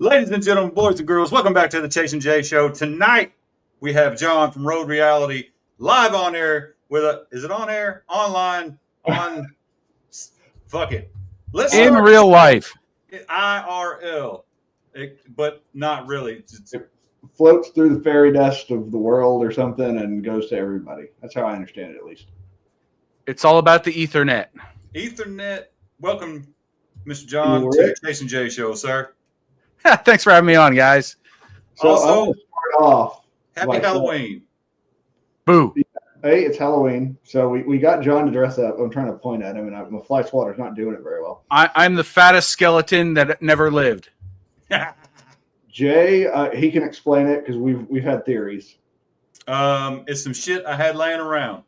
Ladies and gentlemen, boys and girls, welcome back to the Chase and Jay Show. Tonight, we have John from Road Reality live on air with is it on air? Online? Fuck it. Let's In start real life. IRL, but not really. It floats through the fairy dust of the world or something and goes to everybody. That's how I understand it, at least. It's all about the Ethernet. Ethernet. Welcome, Mr. John, to the Chase and Jay Show, sir. Thanks for having me on, guys. So Also, I want to start off. Happy Halloween. Boo. Hey, it's Halloween, so we got John to dress up. I'm trying to point at him, and my fly swatter's not doing it very well. I'm the fattest skeleton that never lived. Jay, he can explain it because we've had theories. It's some shit I had laying around.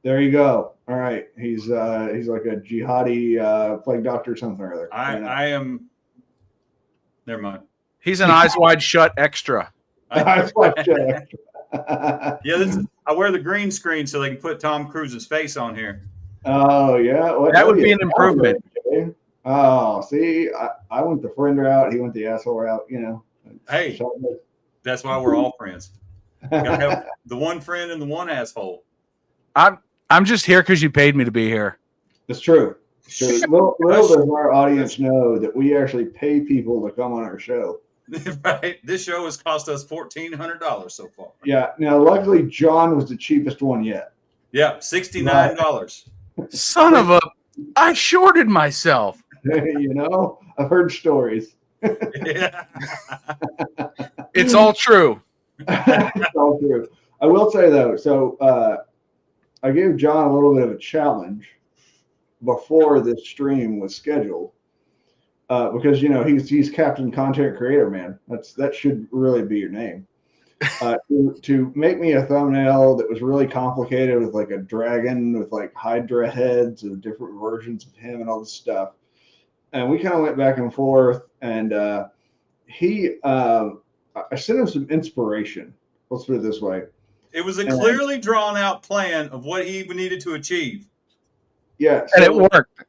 There you go. All right, he's like a jihadi plague doctor or something or other. I am. Never mind. He's an eyes wide shut extra. That's why Jay. Yeah, I wear the green screen so they can put Tom Cruise's face on here. Oh yeah, that would be an improvement. Oh, see, I went the friend route. He went the asshole route. You know. Hey, that's why we're all friends. Gotta have the one friend and the one asshole. I'm just here because you paid me to be here. That's true. So little does our audience know that we actually pay people to come on our show. Right. This show has cost us $1,400 so far. Yeah. Now, luckily, John was the cheapest one yet. Yeah, $69. Son of a! I shorted myself. You know, I've heard stories. Yeah. It's all true. It's all true. I will say though, so I gave John a little bit of a challenge before this stream was scheduled, because you know he's Captain Content Creator, man. That should really be your name. To make me a thumbnail that was really complicated with like a dragon with like Hydra heads of different versions of him and all this stuff, and we kind of went back and forth. And I sent him some inspiration. Let's put it this way. It was a clearly drawn out plan of what he needed to achieve. Yeah, and it worked.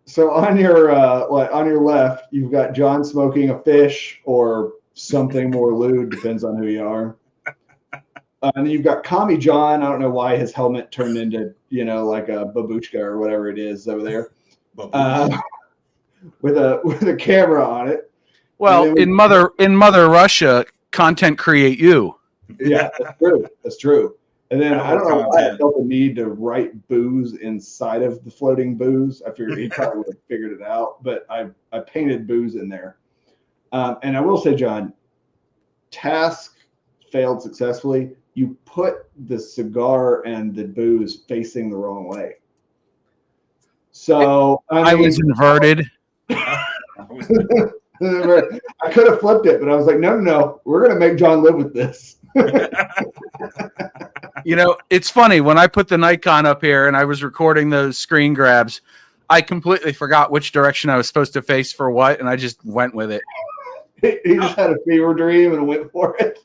So on your left, you've got John smoking a fish or something more lewd, depends on who you are. And then you've got Commie John. I don't know why his helmet turned into like a babushka or whatever it is over there, with a camera on it. Well, in Mother Russia, content create you. Yeah, that's true. That's true. And then I don't know why I felt the need to write booze inside of the floating booze. I figured he probably would have figured it out, but I painted booze in there. And I will say, John, task failed successfully. You put the cigar and the booze facing the wrong way. So I was inverted. I could have flipped it, but I was like, no, we're going to make John live with this. You know, it's funny when I put the Nikon up here and I was recording those screen grabs, I completely forgot which direction I was supposed to face for what, and I just went with it. He just had a fever dream and went for it.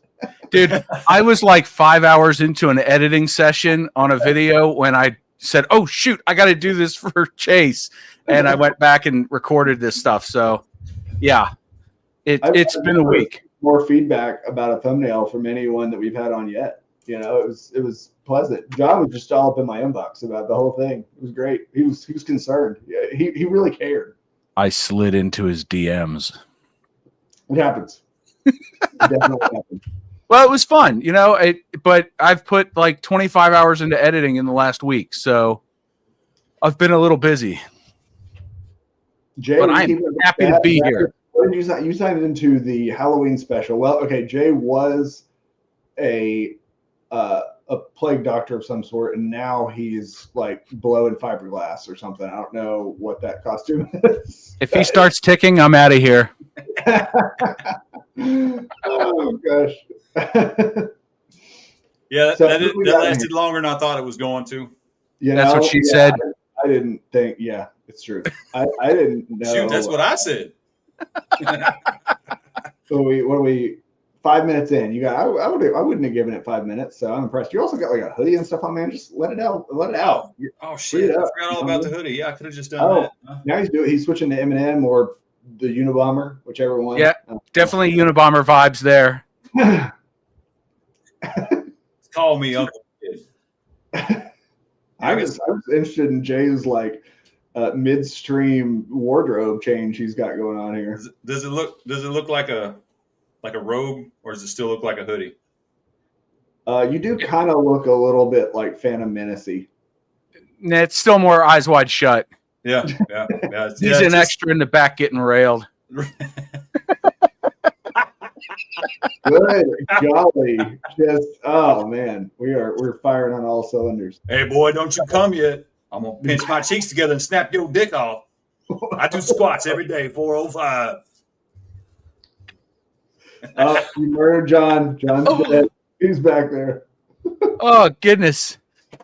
Dude, I was like 5 hours into an editing session on a video when I said, oh, shoot, I got to do this for Chase. And I went back and recorded this stuff. So, yeah, it's been a week. More feedback about a thumbnail from anyone that we've had on yet. You know, it was pleasant. John was just all up in my inbox about the whole thing. It was great. He was concerned. Yeah, he really cared. I slid into his DMs. It happens. It definitely happens. Well, it was fun, but I've put like 25 hours into editing in the last week, so I've been a little busy. Jay, but I'm happy to be here. What did you signed into the Halloween special? Well, okay, Jay was a plague doctor of some sort, and now he's like blowing fiberglass or something. I don't know what that costume is. If he starts ticking, I'm out of here. Oh gosh. Yeah, that lasted longer than I thought it was going to. That's what she said. I didn't think. Yeah, it's true. I didn't know. Shoot, that's what I said. So what are we? 5 minutes in, you got. I wouldn't have given it 5 minutes. So I'm impressed. You also got like a hoodie and stuff on, man. Just let it out. Let it out. Oh shit! I forgot all about the hoodie. Yeah, I could have just done that. Now he's switching to Eminem or the Unabomber, whichever one. Yeah. Definitely Unabomber vibes there. Call me Uncle Kid. I was interested in Jay's like midstream wardrobe change he's got going on here. Does it look like a robe, or does it still look like a hoodie? You do kind of look a little bit like Phantom Menace-y. It's still more Eyes Wide Shut. Yeah. He's an extra in the back getting railed. Good golly, just oh man, we're firing on all cylinders. Hey boy, don't you come yet. I'm gonna pinch my cheeks together and snap your dick off. I do squats every day, 405. Oh, you murdered John. John's dead. He's back there. Oh goodness.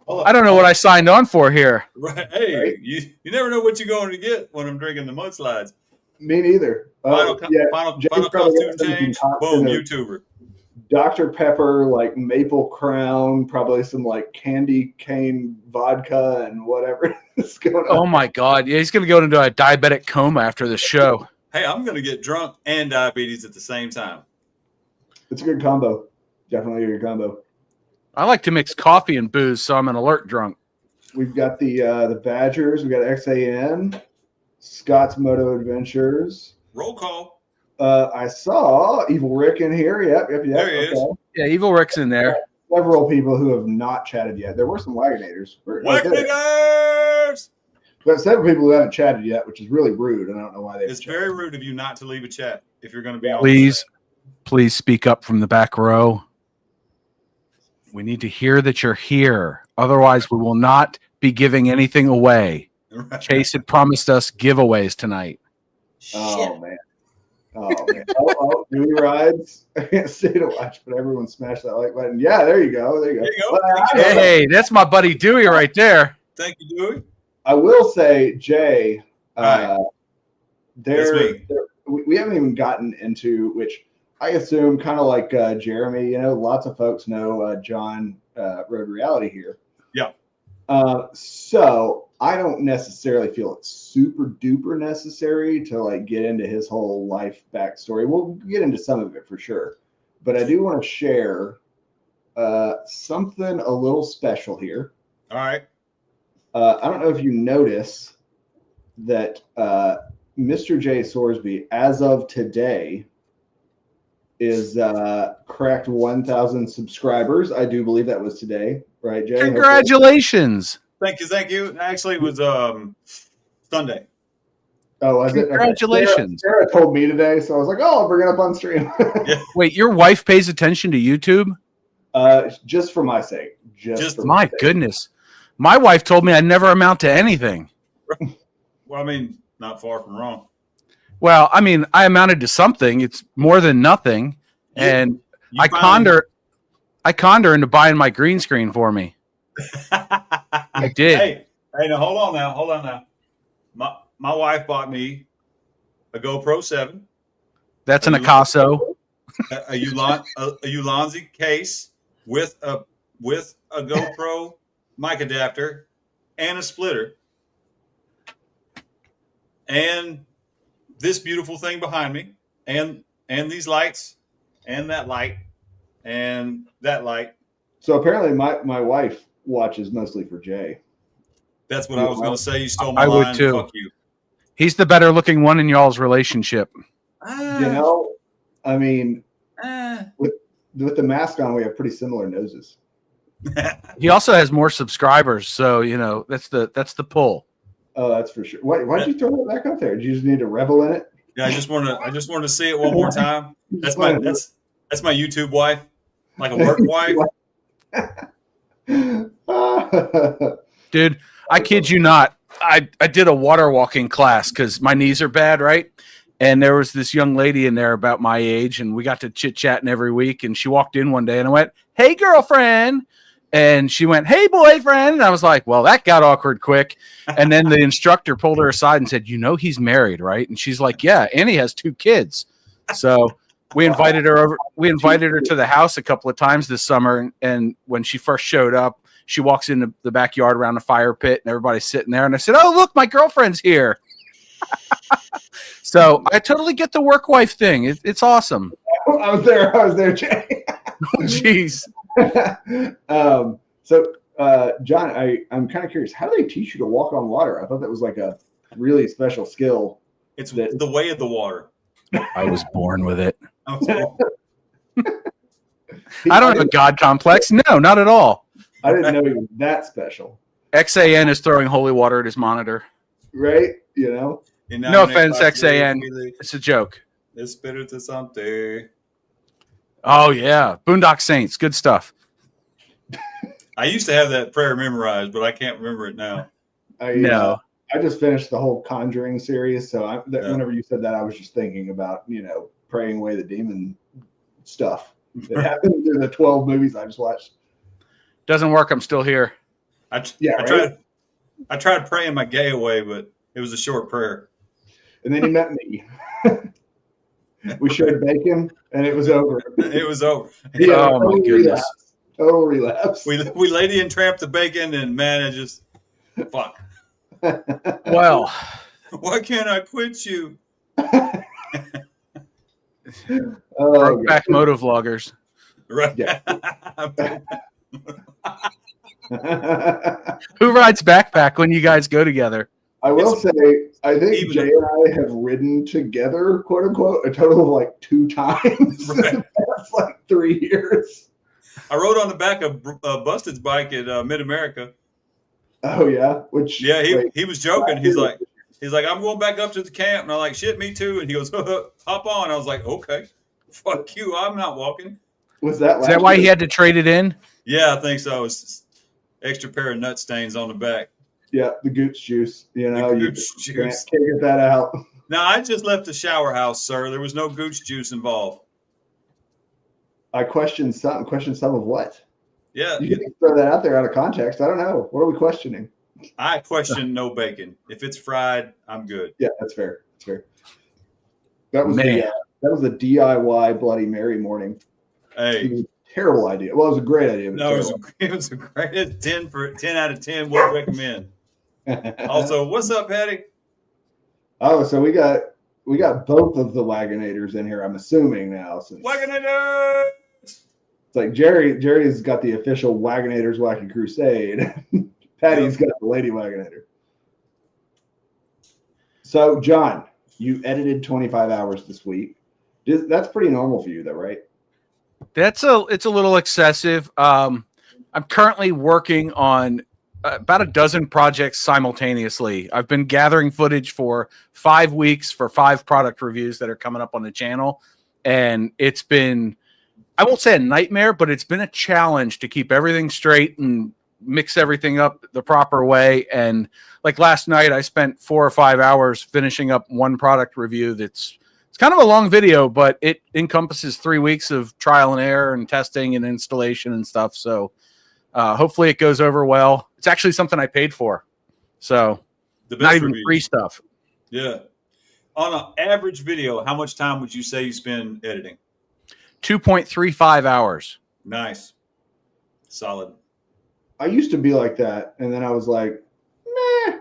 I don't know what I signed on for here. Right. Hey, right. You never know what you're going to get when I'm drinking the mudslides. Me neither. Final costume change. Boom, YouTuber. Dr. Pepper, like Maple Crown, probably some like candy cane vodka and whatever is going on. Oh my God. Yeah, he's going to go into a diabetic coma after the show. Hey, I'm going to get drunk and diabetes at the same time. It's a good combo. Definitely a good combo. I like to mix coffee and booze, so I'm an alert drunk. We've got the Badgers. We got XAN, Scott's Moto Adventures. Roll call. I saw Evil Rick in here. Yep. There he is. Yeah, Evil Rick's in there. Several people who have not chatted yet. There were some Wagonators. Wagonators! But several people who haven't chatted yet, which is really rude. And I don't know why they. It's very rude of you not to leave a chat if you're going to be on. Please speak up from the back row. We need to hear that you're here. Otherwise, we will not be giving anything away. Right. Chase had promised us giveaways tonight. Oh, man. Oh, Dewey Rides. I can't say to watch, but everyone smash that like button. Yeah, there you go. There you go. Hey, that's my buddy Dewey right there. Thank you, Dewey. I will say, Jay, we haven't even gotten into, which I assume kind of like Jeremy, lots of folks know John Road Reality here. Yeah. So I don't necessarily feel it's super duper necessary to like get into his whole life backstory. We'll get into some of it for sure, but I do want to share something a little special here. All right. I don't know if you notice that Mr. Jay Sorsby, as of today, is cracked 1,000 subscribers. I do believe that was today, right, Jay? Congratulations. Thank you. Actually, it was Sunday. Oh, was it? Congratulations. Sarah told me today, so I was like, I'll bring it up on stream. Wait, your wife pays attention to YouTube? Just for my sake. My goodness. My wife told me I never amount to anything. Well, I mean, not far from wrong. Well, I mean, I amounted to something. It's more than nothing. And I conned her into buying my green screen for me. I did. Hey, now hold on now. My wife bought me a GoPro 7. That's an Akaso. A Ulanzi case with a GoPro mic adapter and a splitter. And this beautiful thing behind me, and these lights, and that light, and that light. So apparently my wife watches mostly for Jay. That's what I was going to say. You stole my line. I would too. Fuck you. He's the better looking one in y'all's relationship. I mean, with the mask on, we have pretty similar noses. He also has more subscribers, so that's the pull. Oh, that's for sure. Why'd you throw that back up there? Did you just need to revel in it? Yeah, I just want to see it one more time. That's my YouTube wife, like a work wife. Dude, I kid you not. I did a water walking class because my knees are bad, right? And there was this young lady in there about my age, and we got to chit-chatting every week. And she walked in one day, and I went, "Hey, girlfriend." And she went, "Hey, boyfriend." And I was like, well, that got awkward quick. And then the instructor pulled her aside and said, he's married, right? And she's like, yeah, and he has 2 kids. So we invited her over. We invited her to the house a couple of times this summer. And when she first showed up, she walks into the backyard around the fire pit and everybody's sitting there. And I said, "Oh, look, my girlfriend's here." So I totally get the work wife thing. It's awesome. I was there, Jay. Jeez. John, I'm kind of curious. How do they teach you to walk on water? I thought that was like a really special skill. It's the way of the water. I was born with it. I was born- I don't have a God complex. No, not at all. I didn't know he was that special. XAN is throwing holy water at his monitor. Right? You know? No offense, XAN. It's a joke. Espiritu Santo. Oh, yeah. Boondock Saints. Good stuff. I used to have that prayer memorized, but I can't remember it now. No. I just finished the whole Conjuring series, so whenever you said that, I was just thinking about, praying away the demon stuff that happened through the 12 movies I just watched. Doesn't work. I'm still here. I tried praying my gay away, but it was a short prayer. And then he met me. We shared bacon, and it was over. It was over. Yeah, Oh, my goodness. Total relapse. We lady and tramped the bacon, and man, it just fuck. Well, Why can't I quit you? Brokeback motovloggers. Right. Yeah. Who rides backpack when you guys go together? I will say, I think Jay and I have ridden together, quote unquote, a total of like 2 times Right. in the past like 3 years. I rode on the back of Busted's bike at Mid America. Oh yeah, Yeah, he was joking. He's like, I'm going back up to the camp, and I'm like, shit, me too. And he goes, hop on. I was like, okay, fuck you, I'm not walking. Was that? Is that why he had to trade it in? Yeah, I think so. It's just extra pair of nut stains on the back. Yeah, the gooch juice. The You gooch juice. can't get that out. Now, I just left the shower house, sir. There was no gooch juice involved. I questioned some. Questioned some of what? Yeah, You can throw that out there out of context. I don't know. What are we questioning? I question no bacon. If it's fried, I'm good. Yeah, that's fair. That's fair. That was Man. that was the DIY Bloody Mary morning. Hey, It was a terrible idea. Well, it was a great idea. But no, it was a great 10 out of 10. Would recommend. Also, what's up, Patty? Oh, so we got both of the Wagonators in here. I'm assuming now. Since Wagonator! it's like Jerry's got the official Wagonators Wacky Crusade. Patty's got the Lady Wagonator. So, John, you edited 25 hours this week. That's pretty normal for you, though, right? It's a little excessive. I'm currently working on about a dozen projects simultaneously. I've been gathering footage for 5 weeks for 5 product reviews that are coming up on the channel. And it's been, I won't say a nightmare, but it's been a challenge to keep everything straight and mix everything up the proper way. And like last night, I spent 4 or 5 hours finishing up one product review it's kind of a long video, but it encompasses 3 weeks of trial and error and testing and installation and stuff. So hopefully it goes over well. It's actually something I paid for. So The best not even reviews. free stuff. Yeah. On an average video, how much time would you say you spend editing? 2.35 hours. Nice. Solid. I used to be like that, and then I was like, nah,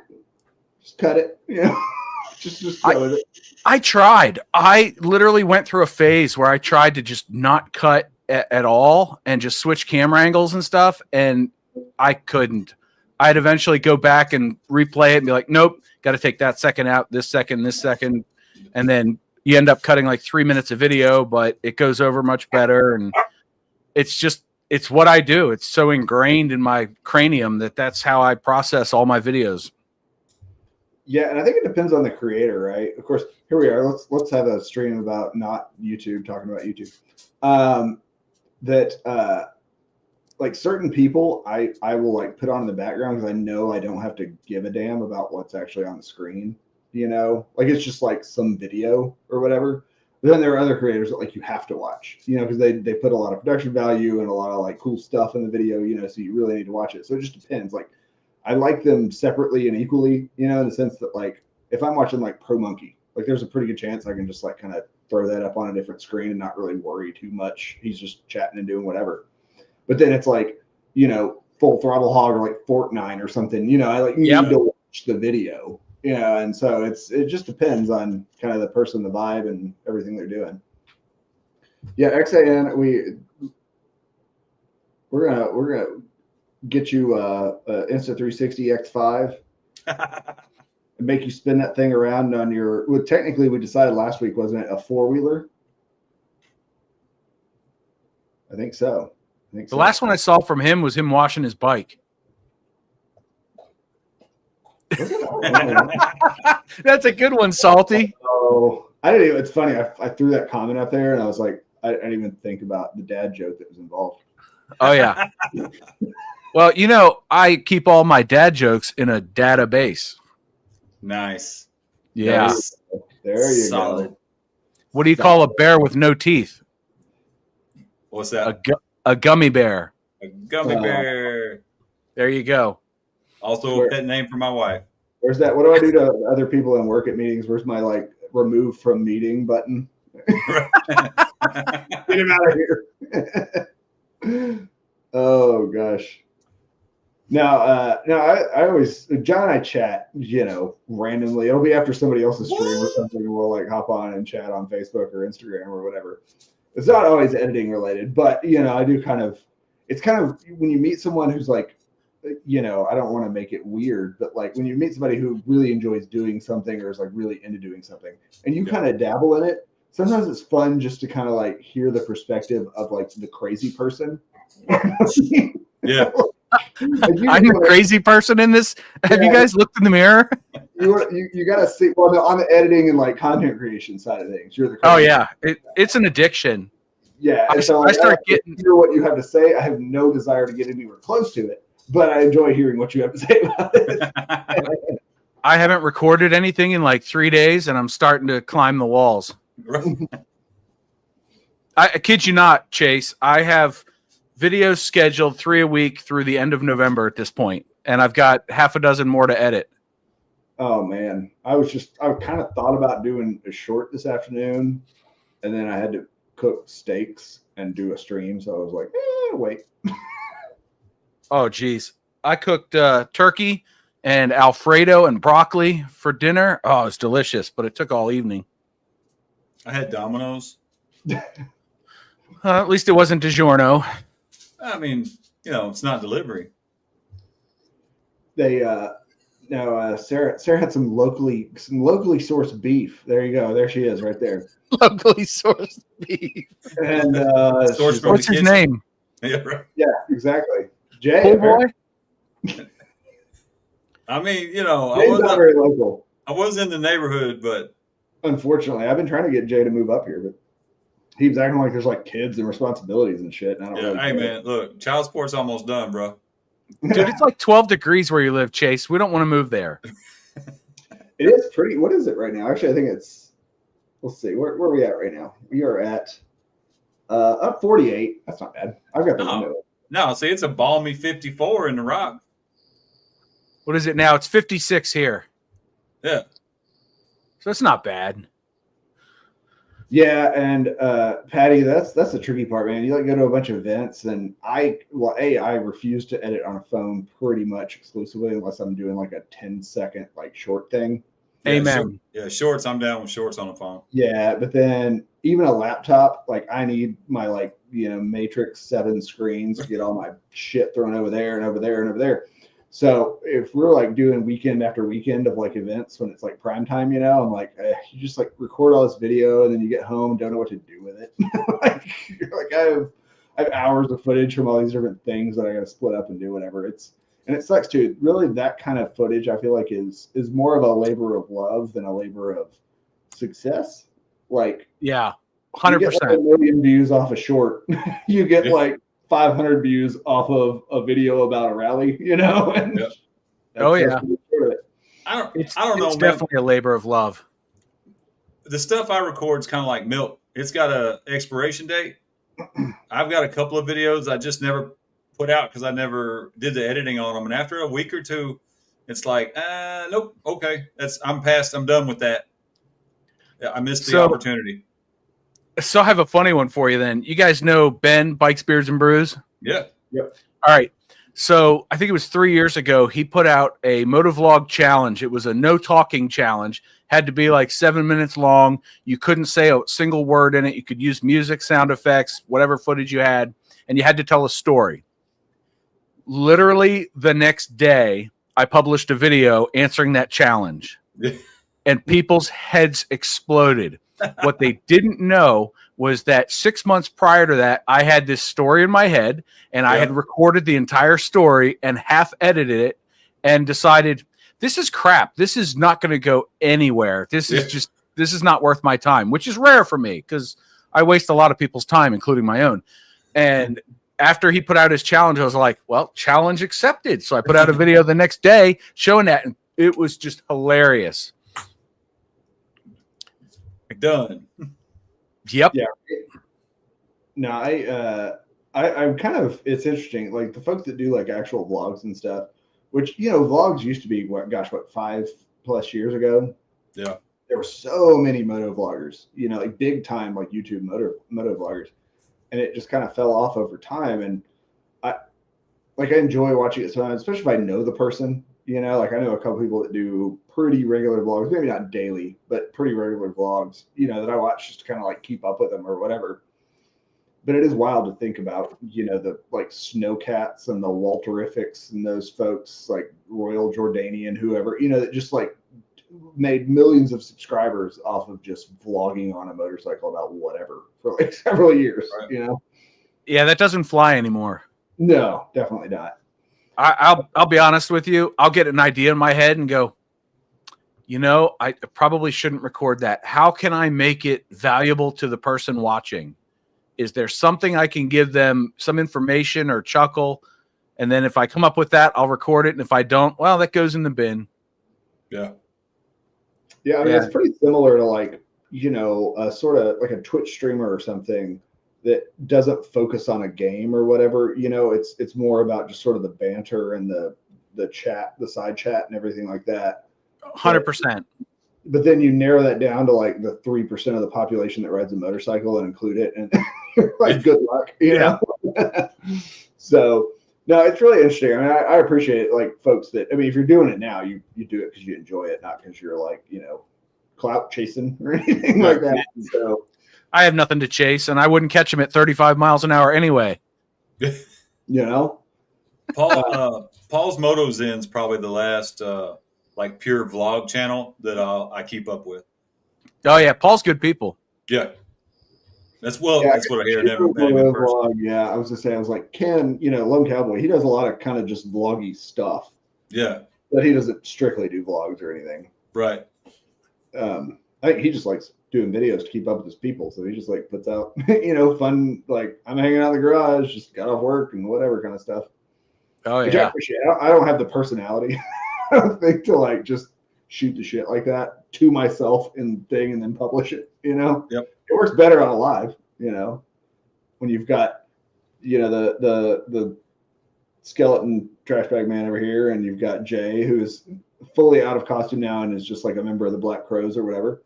just cut it. Just go with it. I tried. I literally went through a phase where I tried to just not cut at all and just switch camera angles and stuff, and I couldn't. I'd eventually go back and replay it and be like, nope, got to take that second out, this second, and then you end up cutting like 3 minutes of video, but it goes over much better, and it's what I do. It's so ingrained in my cranium that's how I process all my videos. Yeah, and I think it depends on the creator, right? Of course, here we are. Let's have a stream about not YouTube, talking about YouTube. Like certain people, I will like put on in the background because I know I don't have to give a damn about what's actually on the screen. Like it's just like some video or whatever. But then there are other creators that like you have to watch, because they put a lot of production value and a lot of like cool stuff in the video, so you really need to watch it. So it just depends. Like I like them separately and equally, in the sense that like if I'm watching like Pro Monkey, like there's a pretty good chance I can just like kind of throw that up on a different screen and not really worry too much. He's just chatting and doing whatever. But then it's like, Full Throttle Hog or like Fortnite or something, I like need to watch the video, you know, and so it just depends on kind of the person, the vibe, and everything they're doing. Yeah, XAN, we're gonna get you Insta360 X5 and make you spin that thing around on your. Well, technically, we decided last week, wasn't it, a 4-wheeler? I think so. The last one I saw from him was him washing his bike. That's a good one, Salty. Oh, I didn't even. It's funny. I threw that comment up there, and I was like, I didn't even think about the dad joke that was involved. Oh yeah. Well, you know, I keep all my dad jokes in a database. Nice. Yeah. Nice. There you Solid. go. What do you call a bear with no teeth? What's that? A gummy bear. A gummy bear. There you go. Also a pet name for my wife. Where's that? What do I do to other people in work at meetings? Where's my like remove from meeting button? Get him out of here. Oh gosh. Now, I always, John and I chat, you know, randomly. It'll be after somebody else's stream or something, and we'll like hop on and chat on Facebook or Instagram or whatever. It's not always editing related, but you know, I do kind of. It's kind of when you meet someone who's like, you know, I don't want to make it weird, but like when you meet somebody who really enjoys doing something or is like really into doing something, and you kind of dabble in it. Sometimes it's fun just to kind of like hear the perspective of like the crazy person. Yeah. I'm the crazy person in this. Have you guys looked in the mirror? You got to see. Well, no, on the editing and like content creation side of things, you're the. Oh yeah, it's an addiction. Yeah, I start getting hear what you have to say. I have no desire to get anywhere close to it, but I enjoy hearing what you have to say about it. I haven't recorded anything in like 3 days, and I'm starting to climb the walls. I kid you not, Chase. I have videos scheduled 3 a week through the end of November at this point, and I've got half a dozen more to edit. Oh man, I kind of thought about doing a short this afternoon, and then I had to cook steaks and do a stream, so I was like, wait. Oh geez, I cooked turkey and Alfredo and broccoli for dinner. Oh, it's delicious, but it took all evening. I had Domino's. At least it wasn't DiGiorno. I mean, you know, it's not delivery. They Sarah had some locally sourced beef. There you go. There she is, right there. Locally sourced beef. And what's his name? Yeah, right. Yeah, exactly. Jay. Cool boy. I mean, you know, Jay's not very local. I was in the neighborhood, but unfortunately, I've been trying to get Jay to move up here, but he was acting like there's like kids and responsibilities and shit. And I don't really hey man, look, child support's almost done, bro. Dude, it's like 12 degrees where you live, Chase. We don't want to move there. It is pretty. What is it right now? Actually, I think it's. Let's see. Where are we at right now? We are at up 48. That's not bad. I've got the window. No, see, it's a balmy 54 in the Rock. What is it now? It's 56 here. Yeah. So it's not bad. Yeah, and Patty, that's the tricky part, man. You like go to a bunch of events, and I refuse to edit on a phone pretty much exclusively unless I'm doing like a 10-second like short thing. Yeah, Amen. Shorts. I'm down with shorts on the phone. Yeah, but then even a laptop, like I need my like Matrix 7 screens to get all my shit thrown over there and over there and over there. So if we're like doing weekend after weekend of like events when it's like prime time, I'm like, you just like record all this video and then you get home and don't know what to do with it. like I have hours of footage from all these different things that I got to split up and do whatever. And it sucks too. Really, that kind of footage I feel like is more of a labor of love than a labor of success. Like, yeah, 100%. You get like 1 million views off a short. You get like 500 views off of a video about a rally, And oh yeah. I don't know. It's Man. Definitely a labor of love. The stuff I record is kind of like milk. It's got a expiration date. I've got a couple of videos I just never put out because I never did the editing on them. And after a week or two, it's like, nope, okay, I'm past. I'm done with that. I missed the opportunity. So I have a funny one for you then. You guys know Ben, Bikes, Beards, and Brews? Yeah. Yep. All right. So I think it was 3 years ago, he put out a motovlog challenge. It was a no talking challenge, had to be like 7 minutes long. You couldn't say a single word in it. You could use music, sound effects, whatever footage you had, and you had to tell a story. Literally the next day, I published a video answering that challenge, and people's heads exploded. What they didn't know was that 6 months prior to that, I had this story in my head, and I had recorded the entire story and half edited it and decided, this is crap. This is not going to go anywhere. This is not worth my time, which is rare for me because I waste a lot of people's time, including my own. And after he put out his challenge, I was like, well, challenge accepted. So I put out a video the next day showing that, and it was just hilarious. Done. Yep. Yeah. No, I'm kind of, it's interesting. Like the folks that do like actual vlogs and stuff, which, vlogs used to be what 5+ years ago. Yeah. There were so many moto vloggers, like big time, like YouTube moto vloggers. And it just kind of fell off over time. And I enjoy watching it sometimes, especially if I know the person, like I know a couple people that do pretty regular vlogs, maybe not daily, but pretty regular vlogs, that I watch just to kind of like keep up with them or whatever. But it is wild to think about, the like Snowcats and the Walterifics and those folks like Royal Jordanian, whoever, that just like made millions of subscribers off of just vlogging on a motorcycle about whatever for like several years, Right. Yeah, that doesn't fly anymore. No, definitely not. I'll be honest with you. I'll get an idea in my head and go, I probably shouldn't record that. How can I make it valuable to the person watching? Is there something I can give them, some information or chuckle? And then if I come up with that, I'll record it. And if I don't, well, that goes in the bin. Yeah. Yeah, I mean, it's pretty similar to like, sort of like a Twitch streamer or something that doesn't focus on a game or whatever. It's more about just sort of the banter and the chat, the side chat and everything like that. 100%. But then you narrow that down to like the 3% of the population that rides a motorcycle and include it, and you're like, good luck, know. So no, it's really interesting. I mean, I appreciate it. Like folks that, I mean, if you're doing it now, you do it because you enjoy it, not because you're like, clout chasing or anything like that. So I have nothing to chase, and I wouldn't catch him at 35 miles an hour anyway. Paul's Moto Zen's probably the last like pure vlog channel that I keep up with. Oh yeah, Paul's good people. Yeah. That's what I hear. Never met him in person. Vlog, yeah, I was gonna say, I was like, Ken, Lone Cowboy, he does a lot of kind of just vloggy stuff. Yeah. But he doesn't strictly do vlogs or anything. Right. I think he just likes doing videos to keep up with his people. So he just like puts out, fun, like I'm hanging out in the garage, just got off work and whatever kind of stuff. Oh Which yeah. I appreciate. I don't have the personality, I don't think, to like just shoot the shit like that to myself and thing and then publish it, Yep. It works better on a live, when you've got, the skeleton trash bag man over here, and you've got Jay, who's fully out of costume now and is just like a member of the Black Crows or whatever.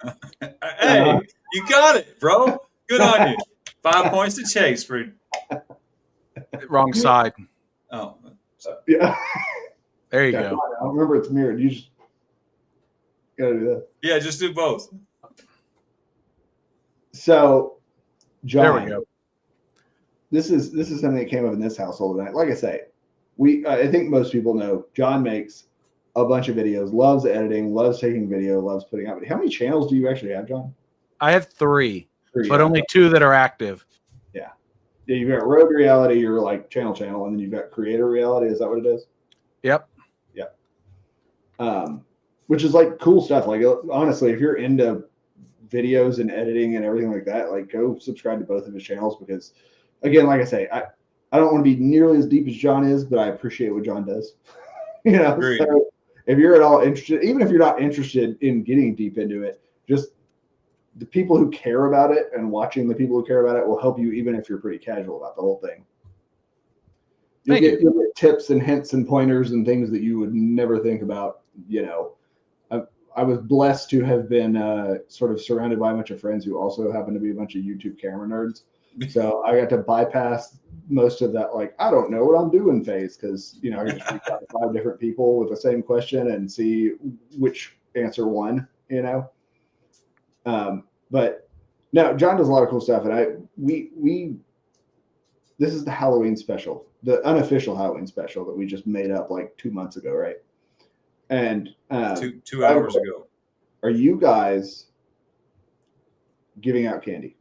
Hey, you got it, bro. Good on you. 5 points to Chase for Wrong side. Oh, Yeah. There you go. I remember it's mirrored. You just gotta do that. yeah, just do both. So, John, There we go. This is something that came up in this household tonight. Like I say, I think most people know John makes a bunch of videos, loves editing, loves taking video, loves putting out. How many channels do you actually have, John? I have three, but yeah. only 2 that are active. Yeah, you've got Road Reality, your like channel, and then you've got Creator Reality. Is that what it is? Yep. Which is like cool stuff. Like honestly, if you're into videos and editing and everything like that, like go subscribe to both of his channels, because again, like I say, I don't want to be nearly as deep as John is, but I appreciate what John does. Agreed. So if you're at all interested, even if you're not interested in getting deep into it, just the people who care about it and watching the people who care about it will help you, even if you're pretty casual about the whole thing. You'll get tips and hints and pointers and things that you would never think about. I was blessed to have been sort of surrounded by a bunch of friends who also happen to be a bunch of YouTube camera nerds. So I got to bypass most of that, like, I don't know what I'm doing phase, because, I can just reach out to 5 different people with the same question and see which answer won, But no, John does a lot of cool stuff. And this is the Halloween special, the unofficial Halloween special that we just made up like 2 months ago, right? And 2 hours ago. Are you guys giving out candy?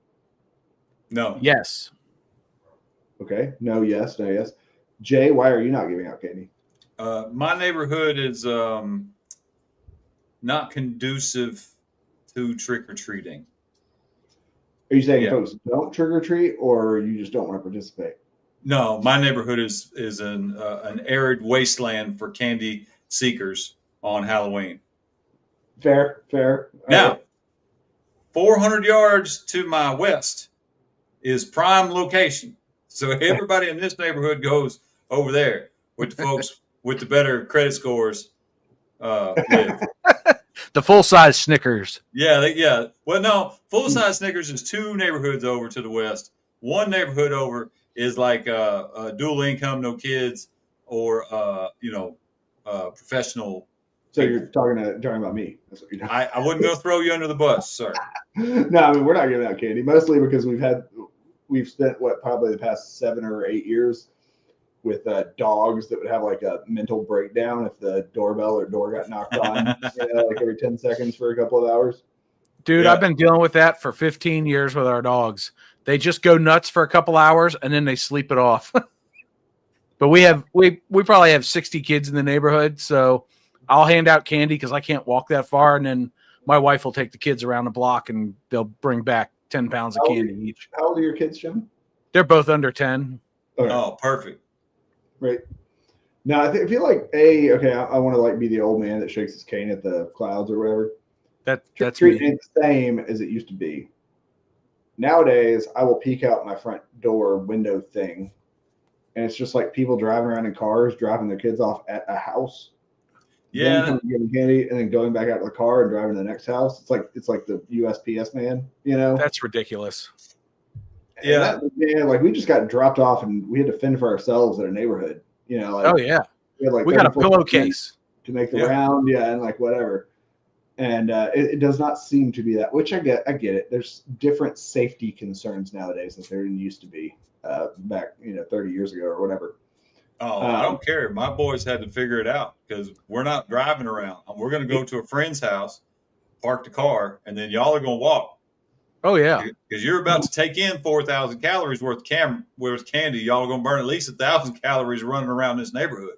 No. Yes. Okay. No, yes, no, yes. Jay, why are you not giving out candy? My neighborhood is not conducive to trick or treating. Are you saying folks don't trick or treat, or you just don't want to participate? No, my neighborhood is an arid wasteland for candy seekers on Halloween. Fair. Now, 400 yards to my west is prime location. So everybody in this neighborhood goes over there with the folks with the better credit scores live. The full-size Snickers. Yeah. Well, no, full-size Snickers is 2 neighborhoods over to the west. 1 neighborhood over is like dual income, no kids, or professiontional. So you're talking about me. That's what you're doing. I wasn't going to throw you under the bus, sir. No, I mean, we're not giving out candy, mostly because we've spent probably the past 7 or 8 years with dogs that would have like a mental breakdown if the doorbell or door got knocked on, like every 10 seconds for a couple of hours. Dude, I've been dealing with that for 15 years with our dogs. They just go nuts for a couple hours and then they sleep it off. But we probably have 60 kids in the neighborhood, so I'll hand out candy because I can't walk that far, and then my wife will take the kids around the block and they'll bring back 10 pounds of candy each. How old are your kids, Jim? They're both under 10. Okay. Oh, perfect. Right. Now, I feel like I want to like be the old man that shakes his cane at the clouds or whatever. That's treat me. ain't the same as it used to be. Nowadays, I will peek out my front door window thing, and it's just like people driving around in cars, dropping their kids off at a house. Yeah. Then getting candy and then going back out to the car and driving to the next house. It's like the USPS man, That's ridiculous. Yeah. Like we just got dropped off and we had to fend for ourselves in a neighborhood. Oh yeah. We got a pillowcase to make the round, and like whatever. And it does not seem to be that, which I get it. There's different safety concerns nowadays than there used to be back 30 years ago or whatever. Oh, I don't care. My boys had to figure it out because we're not driving around. We're going to go to a friend's house, park the car, and then y'all are going to walk. Oh yeah, because you're about to take in 4,000 calories worth of candy. Y'all are going to burn at least 1,000 calories running around this neighborhood.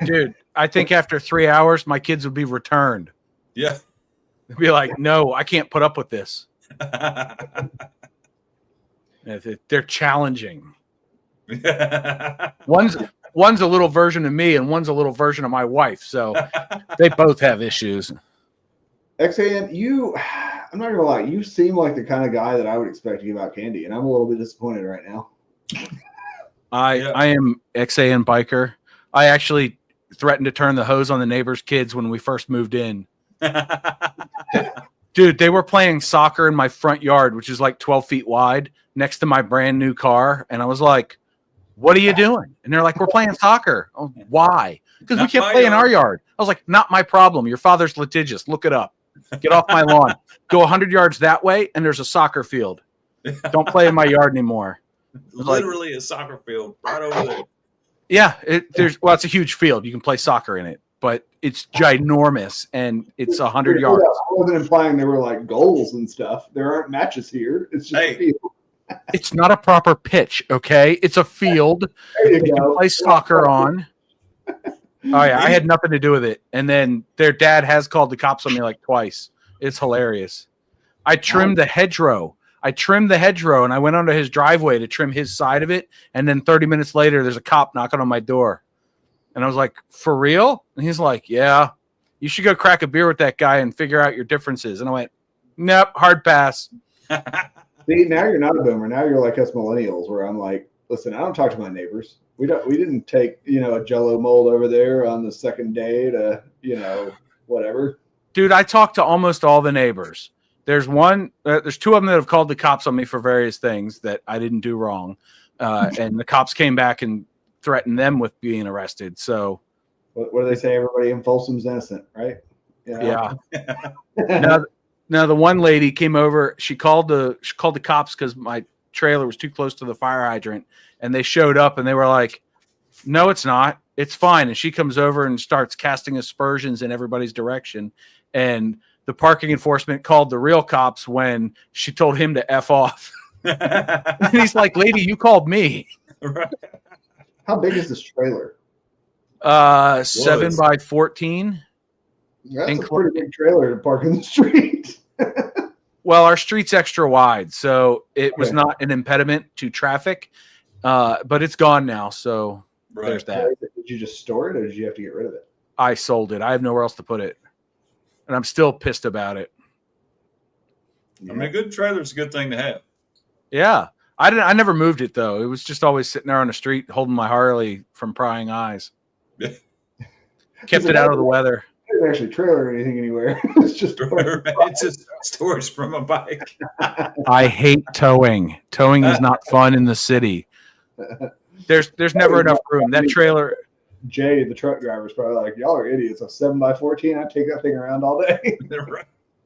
Dude, I think after 3 hours, my kids would be returned. Yeah, they'd be like, "No, I can't put up with this." They're challenging. One's a little version of me, and one's a little version of my wife. So they both have issues. XAN, I'm not gonna lie, you seem like the kind of guy that I would expect to give out candy, and I'm a little bit disappointed right now. I am XAN biker. I actually threatened to turn the hose on the neighbor's kids when we first moved in. Dude, they were playing soccer in my front yard, which is like 12 feet wide, next to my brand new car. And I was like, "What are you doing?" And they're like, "We're playing soccer." Oh, why? Because we can't play in our yard. I was like, "Not my problem. Your father's litigious. Look it up. Get off my lawn. Go 100 yards that way, and there's a soccer field. Don't play in my yard anymore." Literally a soccer field right over there. Yeah, it's a huge field. You can play soccer in it, but it's ginormous, and it's 100 yards. I wasn't implying there were like goals and stuff. There aren't matches here. It's just a field. It's not a proper pitch, okay? It's a field There you that you go. can play soccer on. Oh yeah, I had nothing to do with it. And then their dad has called the cops on me like twice. It's hilarious. I trimmed the hedgerow. And I went onto his driveway to trim his side of it. And then 30 minutes later, there's a cop knocking on my door. And I was like, "For real?" And he's like, "Yeah, you should go crack a beer with that guy and figure out your differences." And I went, "Nope, hard pass." See, now you're not a boomer. Now you're like us millennials, where I'm like, listen, I don't talk to my neighbors. We didn't take a Jell-O mold over there on the second day to whatever. Dude, I talked to almost all the neighbors. There's one. There's two of them that have called the cops on me for various things that I didn't do wrong, and the cops came back and threatened them with being arrested. So, what do they say? Everybody in Folsom's innocent, right? yeah. Now the one lady came over. She called the cops because my trailer was too close to the fire hydrant, and they showed up and they were like, "No, it's not. It's fine." And she comes over and starts casting aspersions in everybody's direction, and the parking enforcement called the real cops when she told him to F off. And he's like, "Lady, you called me." Right. How big is this trailer? 7 by 14. That's a pretty big trailer to park in the street. Well, our street's extra wide, so it was not an impediment to traffic, but it's gone now. So there's that. Did you just store it, or did you have to get rid of it? I sold it. I have nowhere else to put it, and I'm still pissed about it. I mean, a good trailer is a good thing to have. Yeah, I never moved it though. It was just always sitting there on the street, holding my Harley from prying eyes. Kept it out of the weather. It didn't actually trailer or anything anywhere. It's just it's just storage from a bike. I hate towing. Towing is not fun in the city. There's never enough room. That trailer. Jay, the truck driver, is probably like, "Y'all are idiots. A 7 by 14. I take that thing around all day." Right.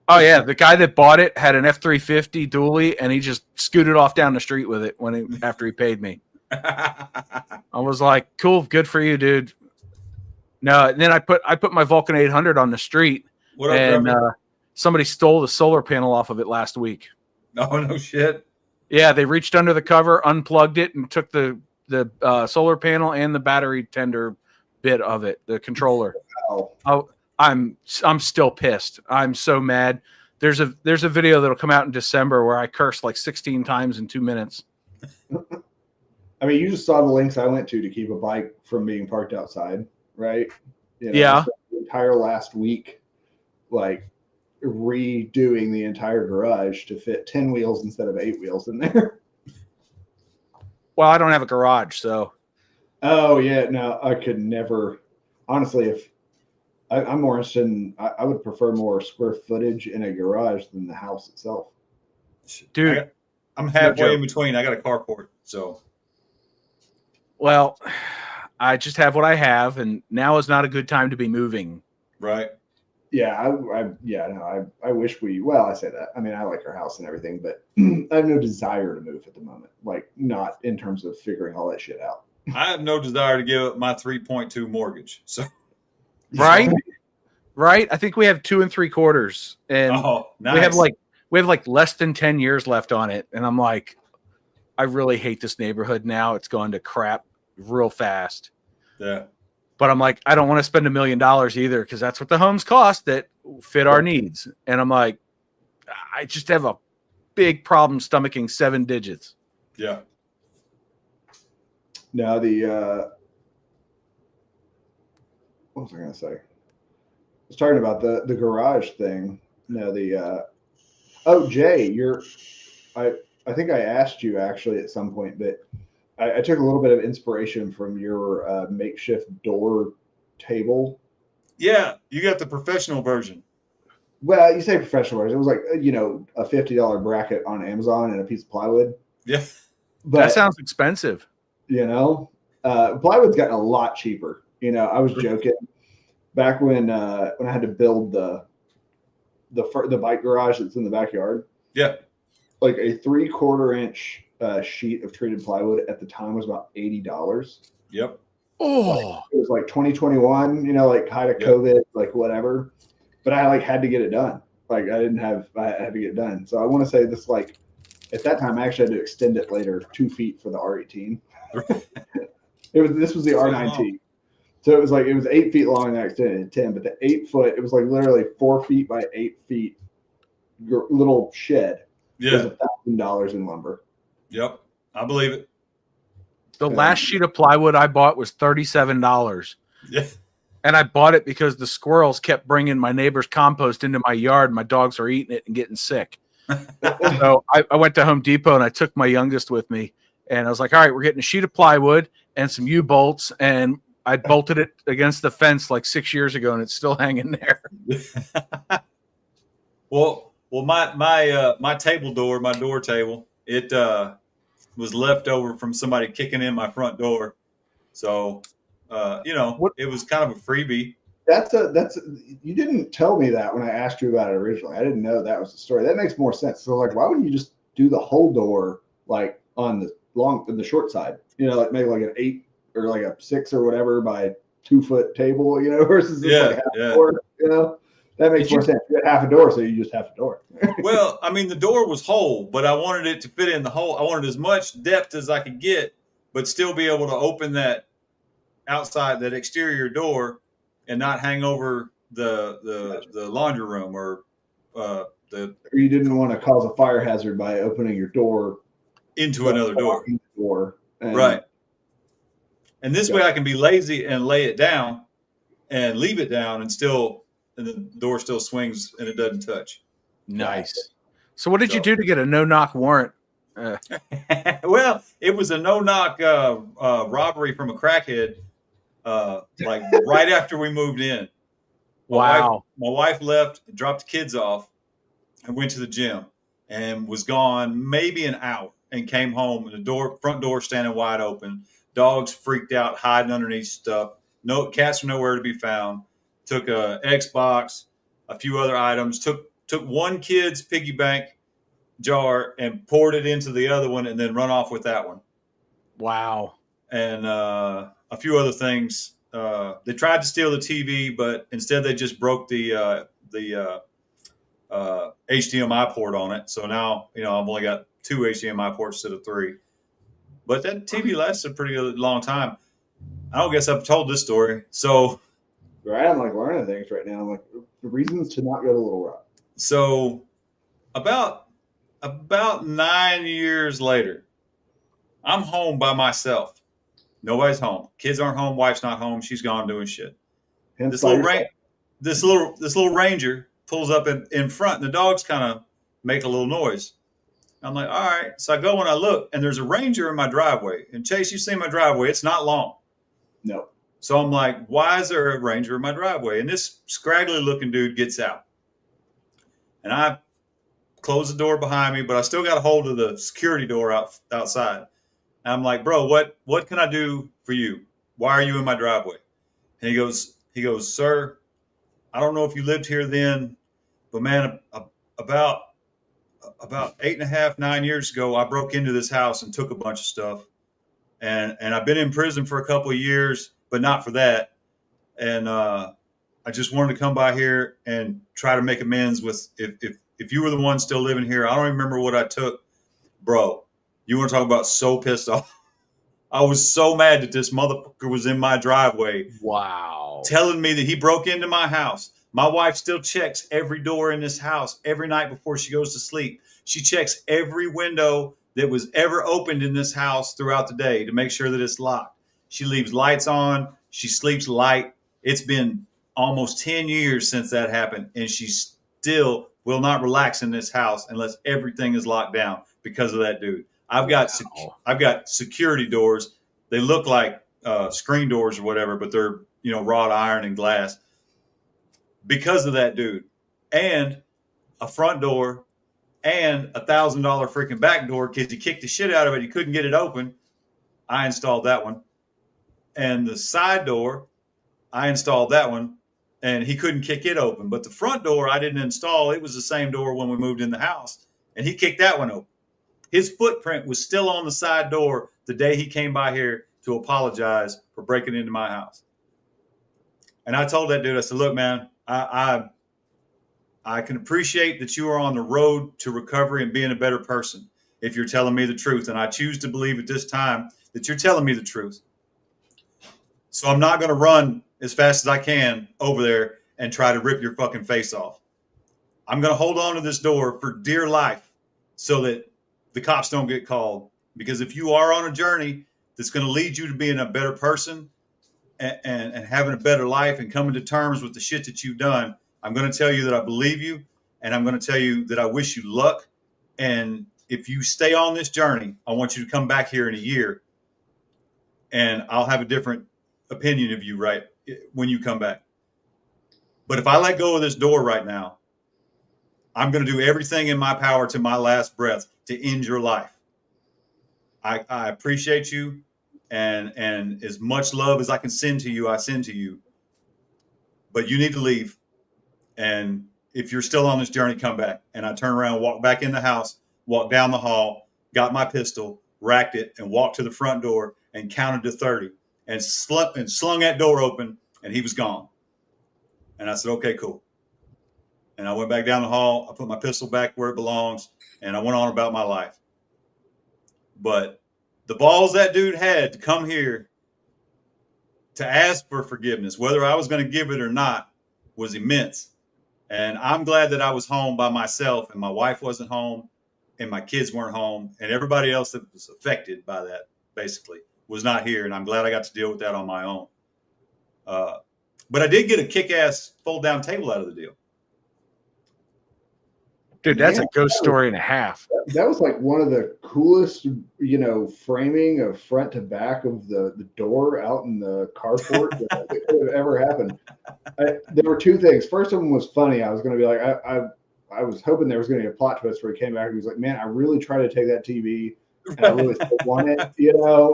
Oh yeah, the guy that bought it had an F-350 dually, and he just scooted off down the street with it after he paid me. I was like, "Cool, good for you, dude." No, and then I put my Vulcan 800 on the street, and somebody stole the solar panel off of it last week. Oh no shit! Yeah, they reached under the cover, unplugged it, and took the solar panel and the battery tender bit of it, the controller. Wow. Oh, I'm still pissed. I'm so mad. There's a video that'll come out in December where I cursed like 16 times in 2 minutes. I mean, you just saw the links I went to keep a bike from being parked outside, right? You know, Yeah. the entire last week, like redoing the entire garage to fit 10 wheels instead of 8 wheels in there. Well, I don't have a garage, so. Oh yeah, no, I could never. Honestly, if I'm more interested in, I would prefer more square footage in a garage than the house itself. Dude, I'm halfway in between. I got a carport, so. Well, I just have what I have, and now is not a good time to be moving. Right. Yeah, I wish we. Well, I say that. I mean, I like our house and everything, but I have no desire to move at the moment. Like, not in terms of figuring all that shit out. I have no desire to give up my 3.2 mortgage. So. Right. Right. I think we have 2 3/4, and nice. we have like less than 10 years left on it, and I'm like, I really hate this neighborhood now. It's going to crap real fast. Yeah. But I'm like, I don't want to spend $1 million either, because that's what the homes cost that fit our needs. And I'm like, I just have a big problem stomaching 7 digits. Yeah. Now what was I going to say? I was talking about the garage thing. Now Jay, I think I asked you actually at some point, but I took a little bit of inspiration from your makeshift door table. Yeah, you got the professional version. Well, you say professional version. It was like, a $50 bracket on Amazon and a piece of plywood. Yeah. But, that sounds expensive. Plywood's gotten a lot cheaper. I was joking. Back when I had to build the bike garage that's in the backyard. Yeah. Like a 3/4 inch sheet of treated plywood at the time was about $80. Yep. Oh, It was like 2021, like height of COVID, like whatever. But I had to get it done. Like I had to get it done. So I want to say this, like at that time, I actually had to extend it later 2 feet for the R18. This was the R19. So it was 8 feet long and I extended it to 10, but the 8 foot, it was like literally 4 feet by 8 feet little shed. Yeah. Was $1,000 in lumber. Yep. I believe it. the last sheet of plywood I bought was $37. Yeah. And I bought it because the squirrels kept bringing my neighbor's compost into my yard. My dogs were eating it and getting sick. So I went to Home Depot and I took my youngest with me. And I was like, all right, we're getting a sheet of plywood and some U-bolts. And I bolted it against the fence like 6 years ago, and it's still hanging there. Well, Well, my table door, my door table, it was left over from somebody kicking in my front door. So, What? it was kind of a freebie. That's you didn't tell me that when I asked you about it originally. I didn't know that was the story. That makes more sense. So like, why wouldn't you just do the whole door like on the short side? Like maybe like an 8 or like a 6 or whatever by 2-foot table, versus just like Yeah, half a yeah. door. That makes Did you- more sense. You had half a door, so you just half a door. Well, I mean, the door was whole, but I wanted it to fit in the hole. I wanted as much depth as I could get, but still be able to open that outside, that exterior door, and not hang over the laundry room or the Or you didn't want to cause a fire hazard by opening your door, into another door. And, Right. And this way I can be lazy and lay it down and leave it down and the door still swings and it doesn't touch. Nice. So what did you do to get a no-knock warrant? Well, it was a no-knock robbery from a crackhead, like right after we moved in. Wow. My wife left, dropped the kids off, and went to the gym, and was gone maybe an hour, and came home, and the front door standing wide open. Dogs freaked out, hiding underneath stuff. No cats were nowhere to be found. Took a Xbox, a few other items. Took one kid's piggy bank jar and poured it into the other one, and then run off with that one. Wow. And a few other things. They tried to steal the TV, but instead they just broke the HDMI port on it. So now, I've only got 2 HDMI ports instead of 3. But that TV lasted a pretty long time. I don't guess I've told this story. So I'm like learning things right now. I'm like, the reasons to not go to Little Rock. So about 9 years later, I'm home by myself. Nobody's home. Kids aren't home. Wife's not home. She's gone doing shit. This little Ranger pulls up in front, and the dogs kind of make a little noise. I'm like, all right. So I go and I look, and there's a Ranger in my driveway. And Chase, you've seen my driveway. It's not long. No. So I'm like, why is there a Ranger in my driveway? And this scraggly looking dude gets out. And I close the door behind me, but I still got a hold of the security door outside. And I'm like, bro, what can I do for you? Why are you in my driveway? And he goes, sir, I don't know if you lived here then, but man, about 8.5, 9 years ago, I broke into this house and took a bunch of stuff. And I've been in prison for a couple of years, but not for that. And I just wanted to come by here and try to make amends with if you were the one still living here. I don't even remember what I took. Bro, you want to talk about so pissed off? I was so mad that this motherfucker was in my driveway. Wow. Telling me that he broke into my house. My wife still checks every door in this house every night before she goes to sleep. She checks every window that was ever opened in this house throughout the day to make sure that it's locked. She leaves lights on. She sleeps light. It's been almost 10 years since that happened, and she still will not relax in this house unless everything is locked down because of that dude. I've got security doors. They look like screen doors or whatever, but they're wrought iron and glass because of that dude, and a front door and $1,000 freaking back door because he kicked the shit out of it. He couldn't get it open. I installed that one, and the side door, I installed that one, and he couldn't kick it open. But the front door I didn't install. It was the same door when we moved in the house, and he kicked that one open. His footprint was still on the side door the day he came by here to apologize for breaking into my house. And I told that dude, I said, look, man, I can appreciate that you are on the road to recovery and being a better person if you're telling me the truth. And I choose to believe at this time that you're telling me the truth. So I'm not going to run as fast as I can over there and try to rip your fucking face off. I'm going to hold on to this door for dear life so that the cops don't get called. Because if you are on a journey that's going to lead you to being a better person and having a better life and coming to terms with the shit that you've done, I'm going to tell you that I believe you, and I'm going to tell you that I wish you luck. And if you stay on this journey, I want you to come back here in a year, and I'll have a different opinion of you right when you come back. But if I let go of this door right now, I'm going to do everything in my power to my last breath to end your life. I appreciate you, and as much love as I can send to you, I send to you. But you need to leave. And if you're still on this journey, come back. And I turned around, walked back in the house, walked down the hall, got my pistol, racked it, and walked to the front door and counted to 30 and slung that door open, and he was gone. And I said, okay, cool. And I went back down the hall. I put my pistol back where it belongs, and I went on about my life. But the balls that dude had to come here to ask for forgiveness, whether I was going to give it or not, was immense. And I'm glad that I was home by myself, and my wife wasn't home, and my kids weren't home, and everybody else that was affected by that basically was not here. And I'm glad I got to deal with that on my own. But I did get a kick-ass fold-down table out of the deal. Dude, that's a ghost story and a half. That was like one of the coolest, framing of front to back of the door out in the carport that could have ever happened. There were two things. First of them was funny. I was going to be like, I was hoping there was going to be a plot twist where he came back and he was like, man, I really tried to take that TV and I really still want it,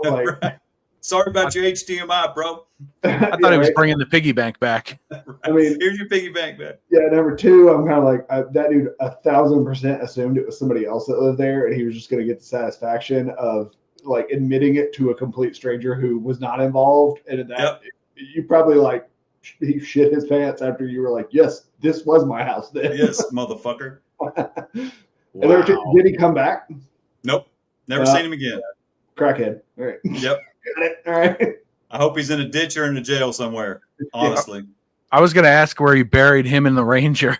like. Right. Sorry about your HDMI, bro. I thought he was bringing the piggy bank back. I mean, here's your piggy bank back. Yeah, number two, I'm kind of like, that dude 1,000% assumed it was somebody else that lived there, and he was just going to get the satisfaction of like admitting it to a complete stranger who was not involved. And that you probably like he shit his pants after you were like, yes, this was my house then. Yes, motherfucker. Wow. Did he come back? Nope. Never seen him again. Crackhead. All right. Yep. Got it. All right. I hope he's in a ditch or in a jail somewhere, honestly. I was going to ask where you buried him in the Ranger.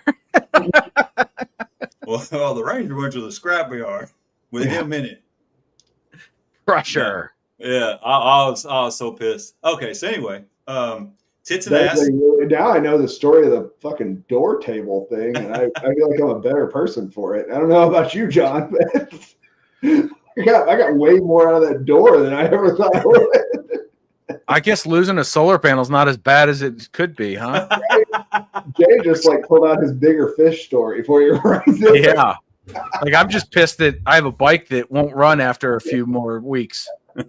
Well, the Ranger went to the scrapyard with him in it. Crusher. Yeah, I was so pissed. Okay, so anyway, tits and ass. Now I know the story of the fucking door table thing, and I feel like I'm a better person for it. I don't know about you, John, but I got way more out of that door than I ever thought I would. I guess losing a solar panel is not as bad as it could be, huh? Jay just like pulled out his bigger fish story for you right there. Yeah. Like I'm just pissed that I have a bike that won't run after a few more weeks. Good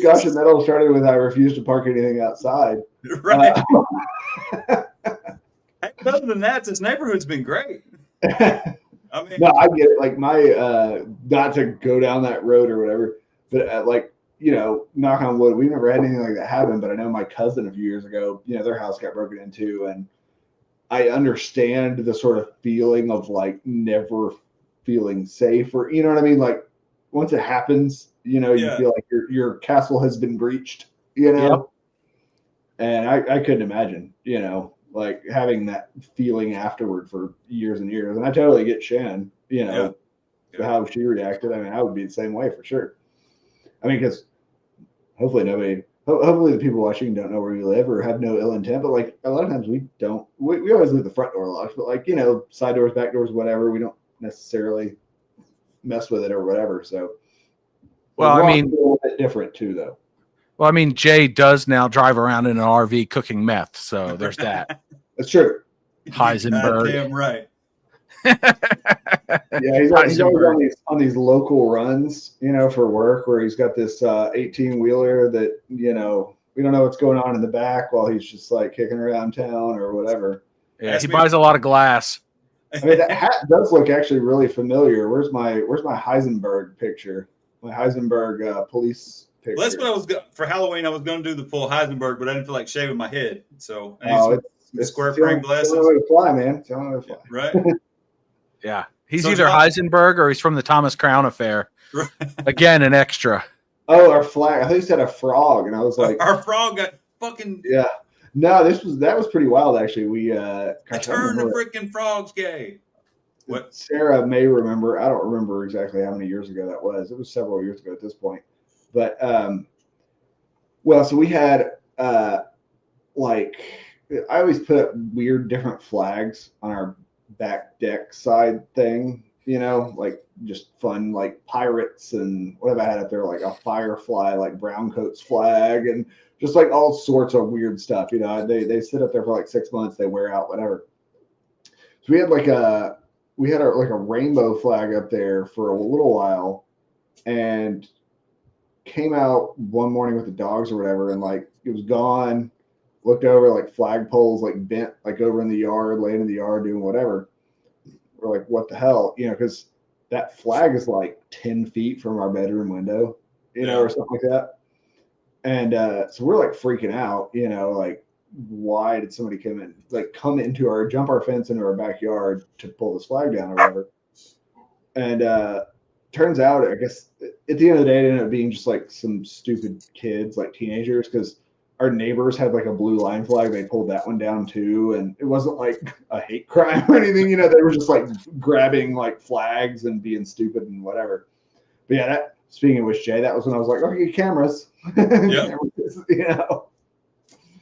gosh, and that all started with I refuse to park anything outside. Right. Other than that, this neighborhood's been great. I mean, no, I get it. Like my not to go down that road or whatever, but knock on wood, we've never had anything like that happen. But I know my cousin a few years ago, their house got broken into, and I understand the sort of feeling of like never feeling safe, or you know what I mean. Like once it happens, you feel like your castle has been breached, Yep. And I couldn't imagine, like having that feeling afterward for years and years. And I totally get Shan, how she reacted. I mean, I would be the same way for sure. I mean, because hopefully the people watching don't know where you live or have no ill intent, but like a lot of times we don't, we always leave the front door locked, but like, side doors, back doors, whatever, we don't necessarily mess with it or whatever. So, well, I mean, a little bit different too, though. Well, I mean, Jay does now drive around in an RV cooking meth, so there's that. That's true. Heisenberg. Damn right. Yeah, he's always on these local runs, for work, where he's got this 18-wheeler that, we don't know what's going on in the back while he's just like kicking around town or whatever. Yeah, he buys a lot of glass. I mean, that hat does look actually really familiar. Where's my Heisenberg picture? My Heisenberg police picture. Well, that's what I was for Halloween. I was going to do the full Heisenberg, but I didn't feel like shaving my head, so I need some square frame glasses. It's the only way to fly, man. It's the only way to fly. Right. Yeah, he's either Heisenberg or he's from the Thomas Crown Affair. Right. Again, an extra. Oh, our flag. I thought you said a frog, and I was like, our frog got fucking. Yeah. No, that was pretty wild actually. We I turned the freaking frogs gay. What Sarah may remember, I don't remember exactly how many years ago that was. It was several years ago at this point. But so we had like I always put up weird different flags on our back deck side thing, like just fun, like pirates and whatever I had up there, like a Firefly, like Browncoats flag, and just like all sorts of weird stuff. They sit up there for like 6 months, they wear out, whatever. So we had like a rainbow flag up there for a little while, and came out one morning with the dogs or whatever, and like it was gone. Looked over, like flagpoles like bent like over in the yard, laying in the yard doing whatever. We're like, what the hell, because that flag is like 10 feet from our bedroom window, or something like that. And so we're like freaking out, like, why did somebody come into jump our fence into our backyard to pull this flag down or whatever? And turns out, I guess at the end of the day, it ended up being just like some stupid kids, like teenagers, because our neighbors had like a blue line flag. They pulled that one down too. And it wasn't like a hate crime or anything, they were just like grabbing like flags and being stupid and whatever. But yeah, speaking of which, Jay, that was when I was like, okay, cameras. Yeah. Cameras,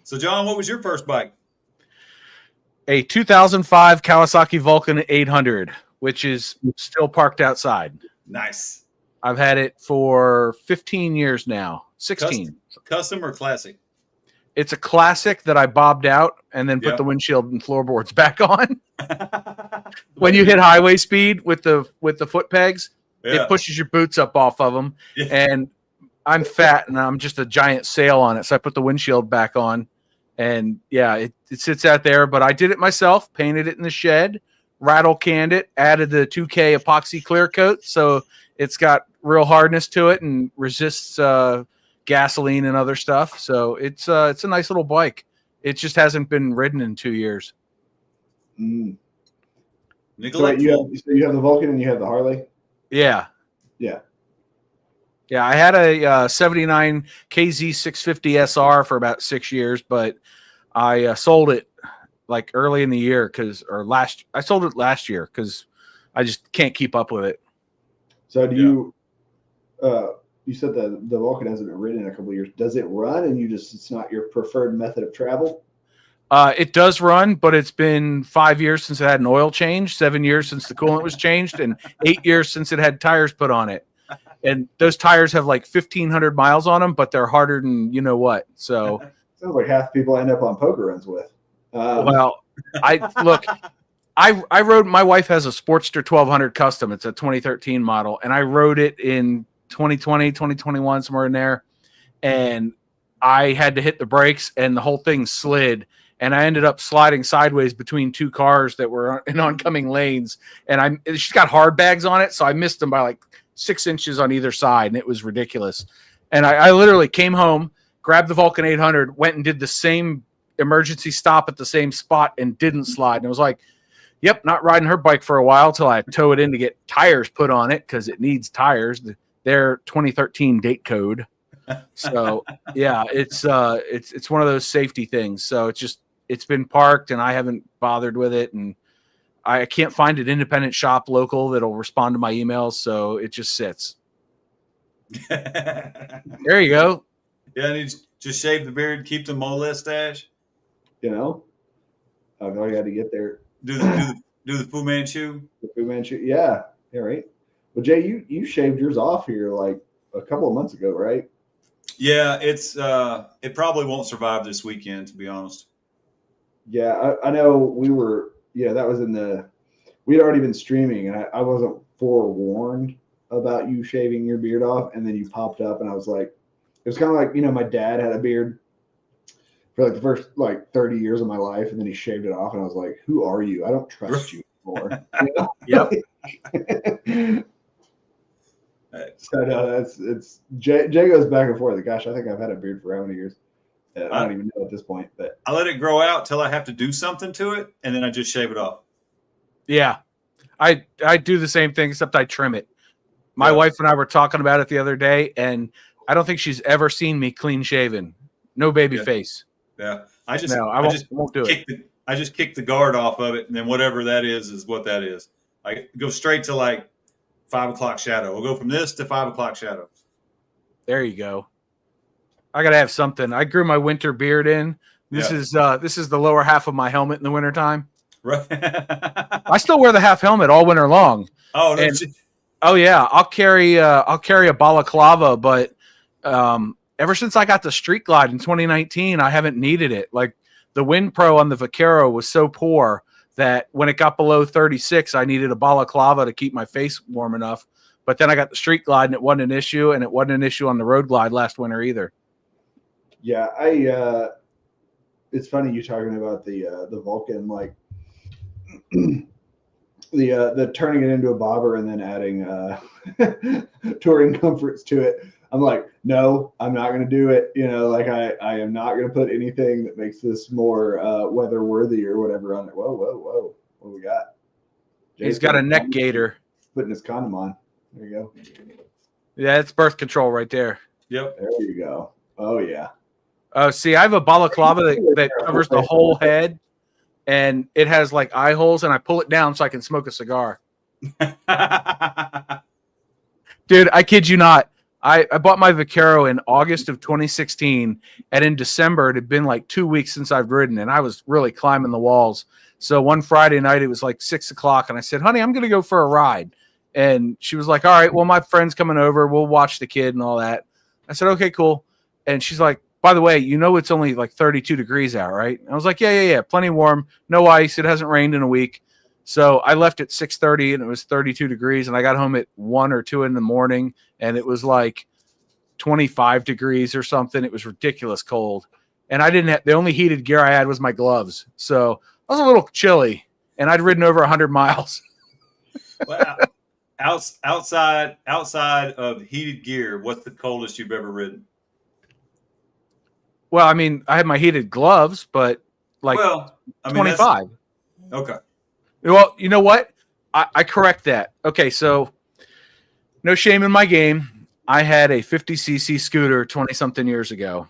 So, John, what was your first bike? A 2005 Kawasaki Vulcan 800, which is still parked outside. Nice. I've had it for 15 years now. 16. Custom or classic? It's a classic that I bobbed out and then put the windshield and floorboards back on. When you hit highway speed with the foot pegs, it pushes your boots up off of them. Yeah. And I'm fat and I'm just a giant sail on it. So I put the windshield back on, and it sits out there, but I did it myself, painted it in the shed, rattle canned it, added the 2K epoxy clear coat. So it's got real hardness to it and resists gasoline and other stuff. So it's a nice little bike. It just hasn't been ridden in 2 years. So you have the Vulcan and you have the Harley? Yeah. I had a 79 KZ 650 SR for about 6 years, but I sold it like early in the year I sold it last year because I just can't keep up with it. So you said the Vulcan hasn't been ridden in a couple of years. Does it run and it's not your preferred method of travel? It does run, but it's been 5 years since it had an oil change, 7 years since the coolant was changed, and 8 years since it had tires put on it. And those tires have like 1,500 miles on them, but they're harder than you know what. So sounds like half the people I end up on poker runs with. Well, I rode. My wife has a Sportster 1200 Custom. It's a 2013 model, and I rode it in 2020, 2021, somewhere in there. And I had to hit the brakes, and the whole thing slid. And I ended up sliding sideways between two cars that were in oncoming lanes. And she's got hard bags on it, so I missed them by like 6 inches on either side, and it was ridiculous. And I literally came home, grabbed the Vulcan 800, went and did the same emergency stop at the same spot and didn't slide. And it was like, yep, not riding her bike for a while till I tow it in to get tires put on it because it needs tires. They're 2013 date code. So yeah, it's one of those safety things. So it's been parked and I haven't bothered with it, and I can't find an independent shop local that'll respond to my emails, so it just sits. There you go. Yeah, and you just shave the beard, keep the mustache. I had to get there. Do the Fu Manchu. The Fu Manchu, yeah, right. Well, Jay, you shaved yours off here like a couple of months ago, right? Yeah, it probably won't survive this weekend, to be honest. Yeah, I know we were. Yeah, that was we had already been streaming, and I wasn't forewarned about you shaving your beard off, and then you popped up, and I was like, it was kind of like, my dad had a beard for like the first 30 years of my life, and then he shaved it off, and I was like, who are you? I don't trust you anymore. Yep. So no, it's Jay goes back and forth. Gosh, I think I've had a beard for how many years? I don't even know at this point, but I let it grow out till I have to do something to it, and then I just shave it off. Yeah, I do the same thing, except I trim it. My wife and I were talking about it the other day, and I don't think she's ever seen me clean shaven, no baby face. Yeah, I won't do it. I just kick the guard off of it, and then whatever that is what that is. I go straight to like 5 o'clock shadow. We'll go from this to 5 o'clock shadow. There you go. I gotta have something. I grew my winter beard in. This is the lower half of my helmet in the wintertime. Right. I still wear the half helmet all winter long. Oh no. Oh yeah, I'll carry a balaclava, but ever since I got the Street Glide in 2019, I haven't needed it. Like the Wind Pro on the Vaquero was so poor that when it got below 36, I needed a balaclava to keep my face warm enough. But then I got the Street Glide, and it wasn't an issue, and it wasn't an issue on the Road Glide last winter either. Yeah, it's funny you talking about the Vulcan, like the turning it into a bobber and then adding touring comforts to it. I'm like, no, I'm not going to do it. You know, like I am not going to put anything that makes this more weather worthy or whatever on it. Whoa. What do we got? He's got a neck gaiter. Putting his condom on. There you go. Yeah, it's birth control right there. Yep. There you go. Oh, yeah. See, I have a balaclava that covers the whole head, and it has like eye holes, and I pull it down so I can smoke a cigar. Dude, I kid you not. I bought my Vaquero in August of 2016, and in December, it had been like 2 weeks since I've ridden, and I was really climbing the walls. So one Friday night, it was like 6 o'clock, and I said, honey, I'm going to go for a ride. And she was like, all right, well, my friend's coming over. We'll watch the kid and all that. I said, okay, cool. And she's like, by the way, you know it's only like 32 degrees out, right? And I was like, yeah, plenty warm, no ice. It hasn't rained in a week. So I left at 6:30 and it was 32 degrees, and I got home at 1 or 2 in the morning, and it was like 25 degrees or something. It was ridiculous cold. And I didn't have, the only heated gear I had was my gloves. So I was a little chilly, and I'd ridden over 100 miles. Wow. Outside of heated gear, what's the coldest you've ever ridden? Well, I mean, I had my heated gloves, but like 25. Okay. Well, you know what? I correct that. Okay, so no shame in my game. I had a 50cc scooter 20-something years ago,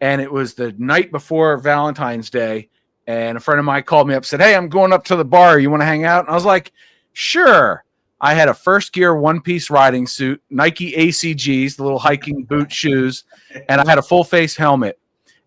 and it was the night before Valentine's Day, and a friend of mine called me up and said, hey, I'm going up to the bar. You want to hang out? And I was like, sure. I had a first gear one-piece riding suit, Nike ACGs, the little hiking boot shoes, and I had a full-face helmet.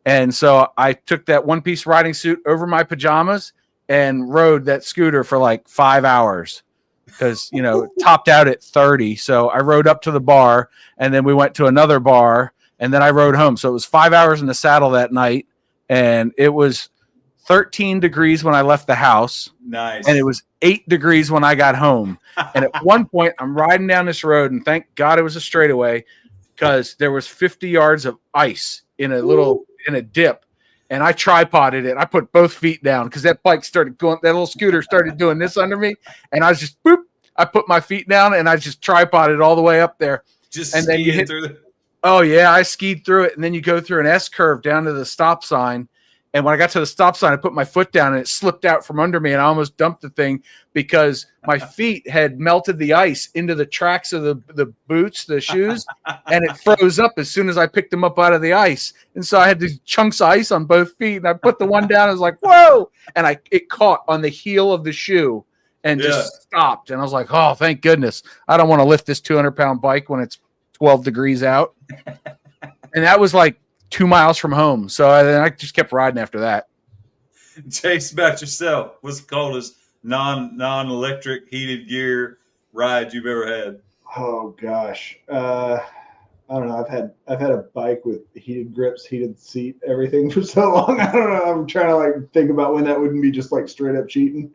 And so I took that one-piece riding suit over my pajamas and rode that scooter for like 5 hours because, you know, it topped out at 30. So I rode up to the bar, and then we went to another bar, and then I rode home. So it was 5 hours in the saddle that night, and it was 13 degrees when I left the house. Nice. And it was 8 degrees when I got home. And at one point, I'm riding down this road, and thank God it was a straightaway because there was 50 yards of ice in a dip. And I tripoded it. I put both feet down because that bike started going, that little scooter started doing this under me. And I was just, boop, I put my feet down and I just tripoded all the way up there. Just and then you hit through Oh, yeah, I skied through it. And then you go through an S curve down to the stop sign. And when I got to the stop sign, I put my foot down and it slipped out from under me. And I almost dumped the thing because my feet had melted the ice into the tracks of the boots, the shoes, and it froze up as soon as I picked them up out of the ice. And so I had these chunks of ice on both feet. And I put the one down. I was like, whoa. And it caught on the heel of the shoe and just stopped. And I was like, oh, thank goodness. I don't want to lift this 200-pound bike when it's 12 degrees out. And that was like 2 miles from home. So I just kept riding after that. Chase, about yourself, what's the coldest non-electric heated gear ride you've ever had? Oh gosh. I don't know. I've had a bike with heated grips, heated seat, everything for so long. I don't know. I'm trying to like think about when that wouldn't be just like straight up cheating.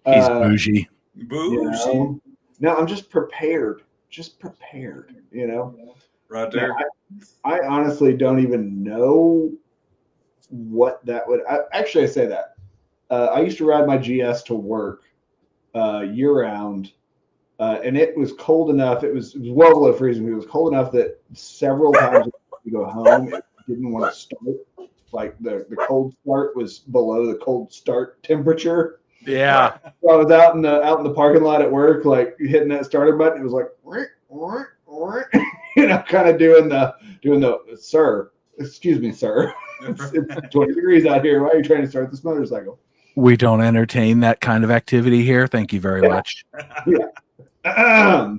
He's bougie. Bougie. You know? No, I'm just prepared. You know. Right there. No, I honestly don't even know what that would. I say that. I used to ride my GS to work year round, and it was cold enough. It was well below freezing. It was cold enough that several times to go home, it didn't want to start. Like the cold start was below the cold start temperature. Yeah. So I was out in the parking lot at work, like hitting that starter button. It was like, you know, kind of doing the sir, excuse me, sir. It's 20 degrees out here. Why are you trying to start this motorcycle? We don't entertain that kind of activity here. Thank you very much. Yeah.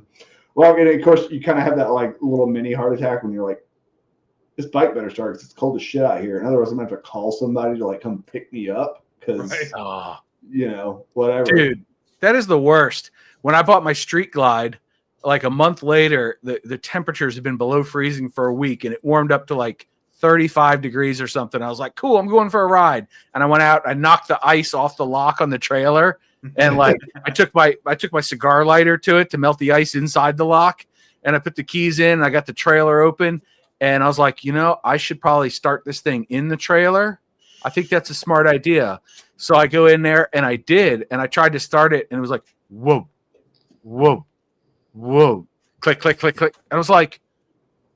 Well, and of course, you kind of have that like little mini heart attack when you're like, this bike better start because it's cold as shit out here. In other words, I'm going to have to call somebody to like come pick me up because, you know, whatever. Dude, that is the worst. When I bought my Street Glide, like a month later, the temperatures had been below freezing for a week, and it warmed up to like 35 degrees or something. I was like, cool, I'm going for a ride. And I went out, I knocked the ice off the lock on the trailer. And like, I took my cigar lighter to it to melt the ice inside the lock. And I put the keys in, and I got the trailer open. And I was like, I should probably start this thing in the trailer. I think that's a smart idea. So I go in there, and I did. And I tried to start it, and it was like, whoa, whoa, whoa, click, click, click, click. And I was like,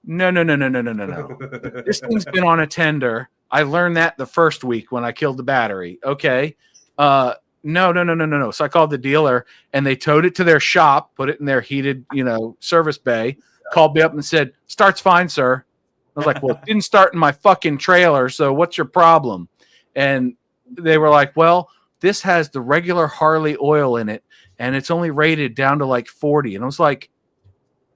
no. This thing's been on a tender. I learned that the first week when I killed the battery. Okay. No. So I called the dealer, and they towed it to their shop, put it in their heated, service bay, called me up and said, starts fine, sir. I was like, well, it didn't start in my fucking trailer. So what's your problem? And they were like, well, this has the regular Harley oil in it, and it's only rated down to like 40. And I was like,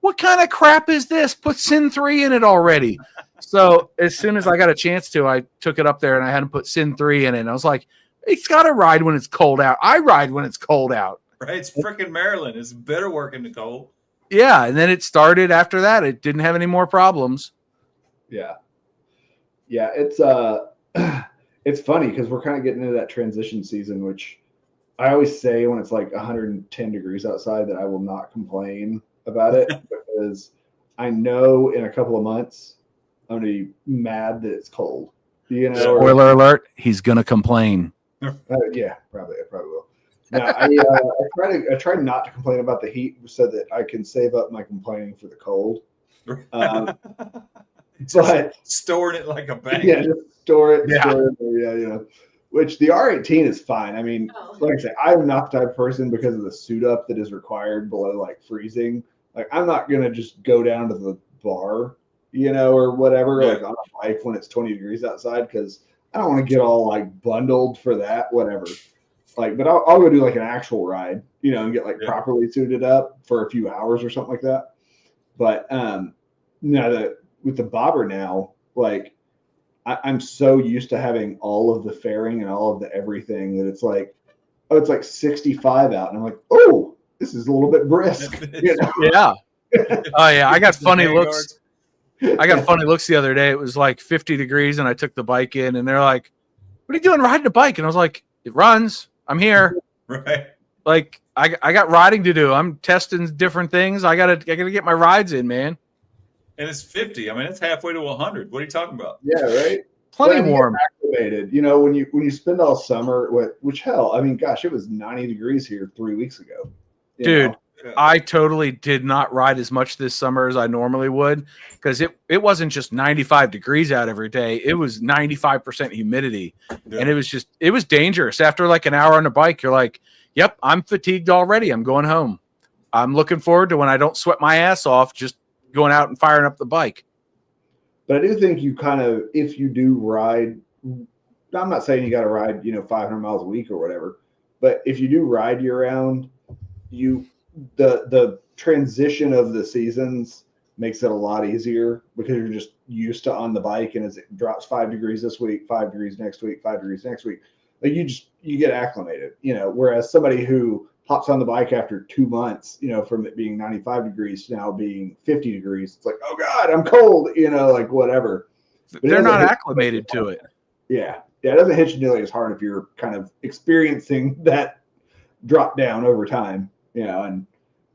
what kind of crap is this? Put Sin 3 in it already. So as soon as I got a chance to, I took it up there, and I had to put Sin 3 in it. And I was like, it's got to ride when it's cold out. I ride when it's cold out. Right? It's freaking Maryland. It's better work in the cold. Yeah, and then it started after that. It didn't have any more problems. Yeah. It's it's funny because we're kind of getting into that transition season, which I always say when it's like 110 degrees outside that I will not complain about it because I know in a couple of months I'm gonna be mad that it's cold. Spoiler alert: he's gonna complain. Yeah, probably. I probably will. Now, I try not to complain about the heat so that I can save up my complaining for the cold. But storing it like a bank. Yeah, just store it. Yeah. Store it, Which the R18 is fine. I mean, like I say, I'm not the type of person because of the suit up that is required below like freezing. Like I'm not gonna just go down to the bar, or whatever, like on a bike when it's 20 degrees outside because I don't want to get all like bundled for that, whatever. Like, but I'll go do like an actual ride, and get like properly suited up for a few hours or something like that. But with the bobber now, like I'm so used to having all of the fairing and all of the everything that it's like, oh, it's like 65 out, and I'm like, oh, this is a little bit brisk. Yeah. Oh yeah, I got funny looks. I got funny looks the other day. It was like 50 degrees, and I took the bike in, and they're like, "What are you doing riding a bike?" And I was like, "It runs. I'm here." Right. Like I got riding to do. I'm testing different things. I gotta get my rides in, man. And it's 50. I mean, it's halfway to 100. What are you talking about? Yeah, right. Plenty warm. Activated. When you spend all summer which hell, I mean, gosh, it was 90 degrees here 3 weeks ago. Dude, I totally did not ride as much this summer as I normally would because it wasn't just 95 degrees out every day. It was 95% humidity. Yeah. And it was dangerous. After like an hour on the bike, you're like, yep, I'm fatigued already. I'm going home. I'm looking forward to when I don't sweat my ass off, just going out and firing up the bike. But I do think you kind of, if you do ride, I'm not saying you got to ride, 500 miles a week or whatever, but if you do ride year round, the transition of the seasons makes it a lot easier because you're just used to on the bike, and as it drops 5 degrees this week, 5 degrees next week, 5 degrees next week, like you get acclimated, whereas somebody who hops on the bike after 2 months, from it being 95 degrees to now being 50 degrees, it's like, oh God, I'm cold, like whatever. But they're not acclimated to it. Yeah. It doesn't hit you nearly as hard if you're kind of experiencing that drop down over time, and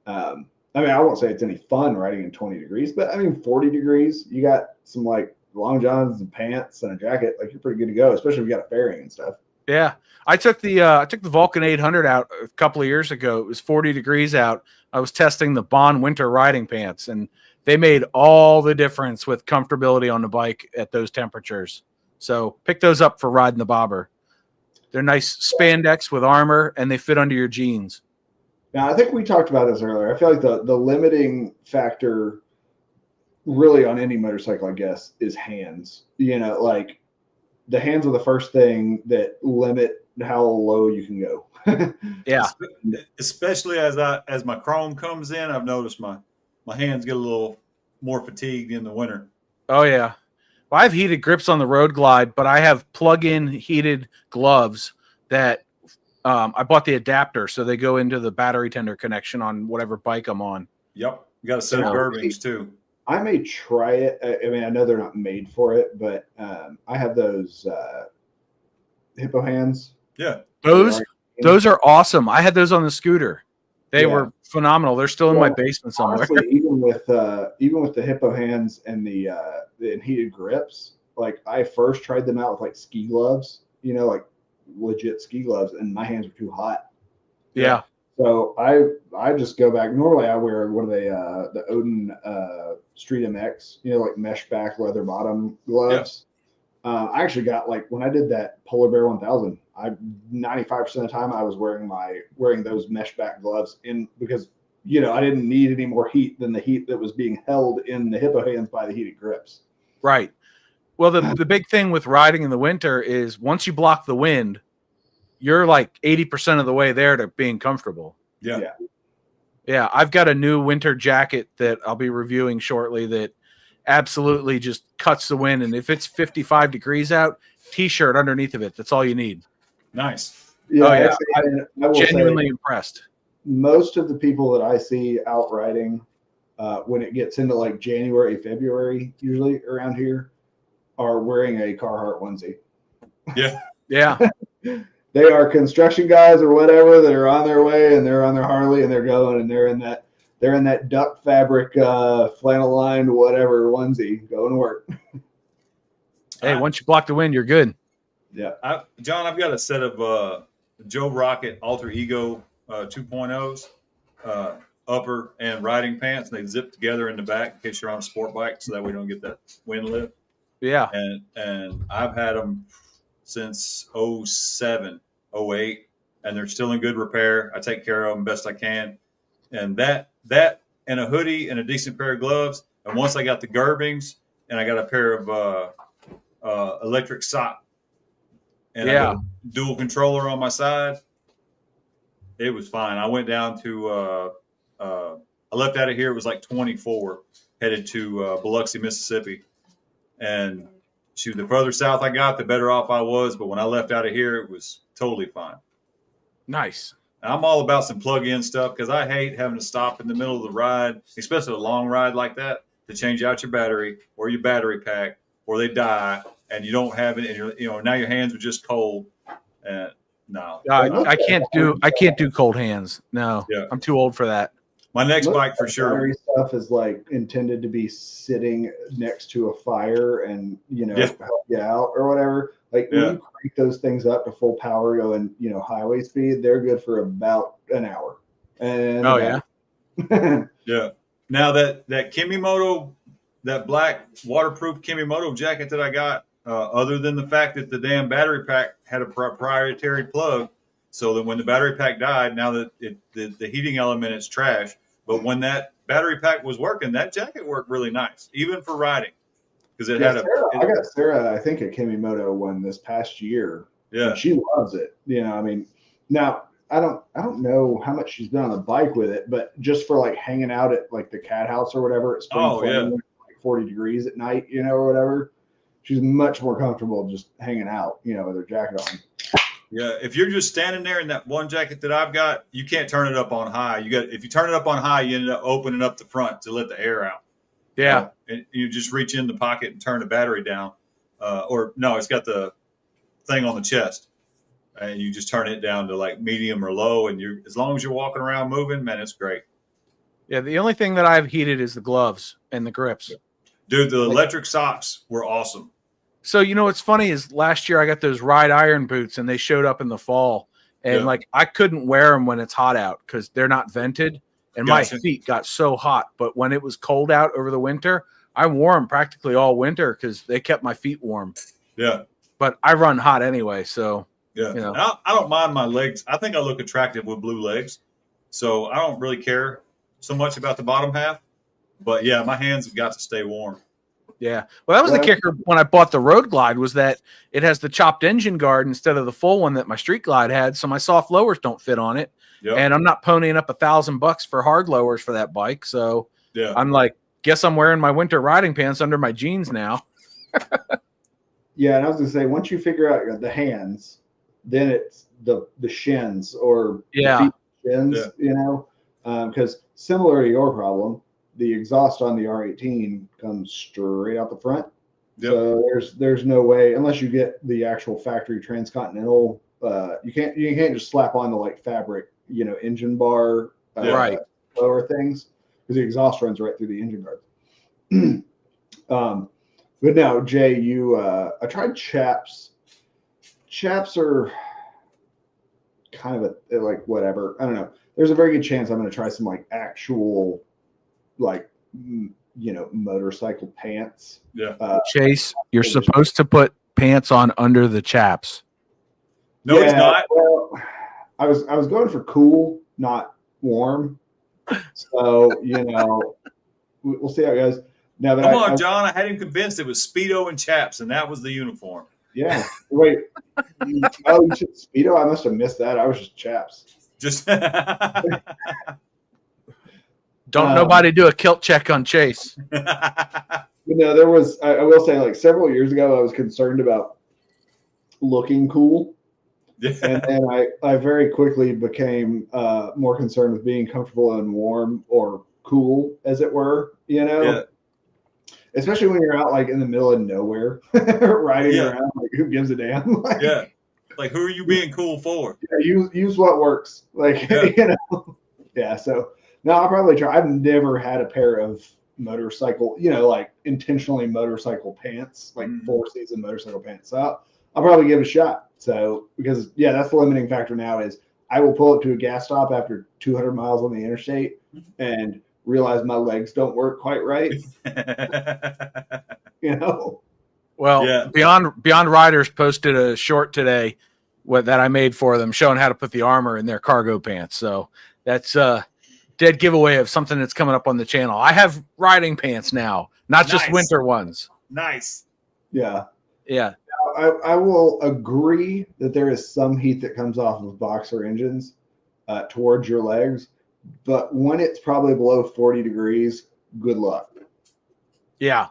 I mean, I won't say it's any fun riding in 20 degrees, but I mean, 40 degrees, you got some like long johns and pants and a jacket, like you're pretty good to go, especially if you got a fairing and stuff. Yeah. I took the Vulcan 800 out a couple of years ago. It was 40 degrees out. I was testing the Bond winter riding pants, and they made all the difference with comfortability on the bike at those temperatures. So pick those up for riding the bobber. They're nice spandex with armor, and they fit under your jeans. Now, I think we talked about this earlier. I feel like the limiting factor really on any motorcycle, I guess, is hands. Like the hands are the first thing that limit how low you can go. Yeah. Especially as my chrome comes in, I've noticed my hands get a little more fatigued in the winter. Oh, yeah. Well, I have heated grips on the Road Glide, but I have plug-in heated gloves that I bought the adapter, so they go into the battery tender connection on whatever bike I'm on. Yep. You got a set of Irvings, too. I may try it. I mean, I know they're not made for it, but I have those hippo hands. Yeah. Those are awesome. I had those on the scooter. They Yeah. were phenomenal. They're still in my basement somewhere. Honestly, even with the hippo hands and the heated grips, like I first tried them out with like ski gloves, like legit ski gloves, and my hands were too hot. Yeah. So I just go back. Normally I wear what are they the Odin Street MX, like mesh back leather bottom gloves. I actually got like when I did that Polar Bear 1000, 95% of the time I was wearing those mesh back gloves because I didn't need any more heat than the heat that was being held in the hippo hands by the heated grips. Right. Well, the big thing with riding in the winter is once you block the wind, you're like 80% of the way there to being comfortable. Yeah. Yeah. I've got a new winter jacket that I'll be reviewing shortly that absolutely just cuts the wind. And if it's 55 degrees out, t-shirt underneath of it. That's all you need. Nice. Yeah. Oh, yeah. I will Genuinely say, impressed. most of the people that I see out riding when it gets into like January, February, usually around here, are wearing a Carhartt onesie. Yeah. Yeah. They are construction guys or whatever that are on their way, and they're on their Harley and they're going, and they're in that duck fabric flannel lined whatever onesie going to work. Hey, once you block the wind, you're good. Yeah. John, I've got a set of Joe Rocket Alter Ego 2.0s, upper and riding pants. And they zip together in the back in case you're on a sport bike, so that we don't get that wind lift. Yeah. And I've had them since 07, 08, and they're still in good repair. I take care of them best I can. And that and a hoodie and a decent pair of gloves. And once I got the Gerbings and I got a pair of electric sock and I got a dual controller on my side, it was fine. I went down to I left out of here. It was like 24 headed to Biloxi, Mississippi. And the further south I got, the better off I was. But when I left out of here, it was totally fine. Nice. I'm all about some plug-in stuff because I hate having to stop in the middle of the ride, especially a long ride like that, to change out your battery or your battery pack, or they die and you don't have it, and now your hands are just cold. No, I can't do cold hands. No, yeah. I'm too old for that. My next bike for sure. Battery stuff is like intended to be sitting next to a fire and help you out or whatever. Like when you crank those things up to full power going, highway speed, they're good for about an hour. And yeah. Now that Kimimoto, that black waterproof Kimimoto jacket that I got, other than the fact that the damn battery pack had a proprietary plug, so that when the battery pack died, now that the heating element is trash. But when that battery pack was working, that jacket worked really nice, even for riding, because it had I got Sarah, I think, a Kimimoto one this past year. Yeah, and she loves it. I mean, now I don't know how much she's been on the bike with it, but just for like hanging out at like the cat house or whatever, it's like 40 degrees at night, or whatever. She's much more comfortable just hanging out, with her jacket on. Yeah, if you're just standing there in that one jacket that I've got, you can't turn it up on high. If you turn it up on high, you end up opening up the front to let the air out. Yeah, and you just reach in the pocket and turn the battery down, or no, it's got the thing on the chest, and you just turn it down to like medium or low, and as long as you're walking around moving, man, it's great. Yeah, the only thing that I've heated is the gloves and the grips. Dude, the electric socks were awesome. So, what's funny is last year I got those Ride Iron boots and they showed up in the fall. And like I couldn't wear them when it's hot out because they're not vented. And my feet got so hot. But when it was cold out over the winter, I wore them practically all winter because they kept my feet warm. Yeah. But I run hot anyway. So, yeah. I don't mind my legs. I think I look attractive with blue legs. So I don't really care so much about the bottom half. But yeah, my hands have got to stay warm. Yeah. Well, that was the kicker when I bought the Road Glide was that it has the chopped engine guard instead of the full one that my Street Glide had. So my soft lowers don't fit on it. Yep. And I'm not ponying up $1,000 for hard lowers for that bike. So I'm like, guess I'm wearing my winter riding pants under my jeans now. Yeah. And I was going to say, once you figure out the hands, then it's the shins or the feet shins, because similar to your problem, the exhaust on the R18 comes straight out the front. Yep. So there's no way, unless you get the actual factory Transcontinental, you can't just slap on the like fabric, engine bar Right. lower things, because the exhaust runs right through the engine guards. But no, Jay, I tried chaps. Chaps are kind of like whatever. I don't know. There's a very good chance I'm going to try some like actual, like, motorcycle pants. Yeah. Chase, you're supposed to put pants on under the chaps. No, he's not. Well, I was going for cool, not warm. So we'll see how it goes. Now that Come on, John. I had him convinced it was Speedo and chaps, and that was the uniform. Yeah. Wait. You said Speedo? I must have missed that. I was just chaps. Just Don't nobody do a kilt check on Chase. There was, I will say, like several years ago, I was concerned about looking cool. And then I very quickly became more concerned with being comfortable and warm or cool, as it were, Yeah. Especially when you're out like in the middle of nowhere riding around, like who gives a damn? Like, Yeah. Like, who are you being cool for? Yeah, use what works. Like, Yeah. So no, I'll probably try. I've never had a pair of motorcycle, like intentionally motorcycle pants, like 4-season motorcycle pants. So I'll probably give it a shot. So, because that's the limiting factor now is I will pull up to a gas stop after 200 miles on the interstate and realize my legs don't work quite right. Well, Beyond Riders posted a short today that I made for them showing how to put the armor in their cargo pants. So that's a dead giveaway of something that's coming up on the channel. I have riding pants now, not just winter ones. Nice. Yeah. Yeah. I will agree that there is some heat that comes off of boxer engines towards your legs, but when it's probably below 40 degrees, good luck. Yeah.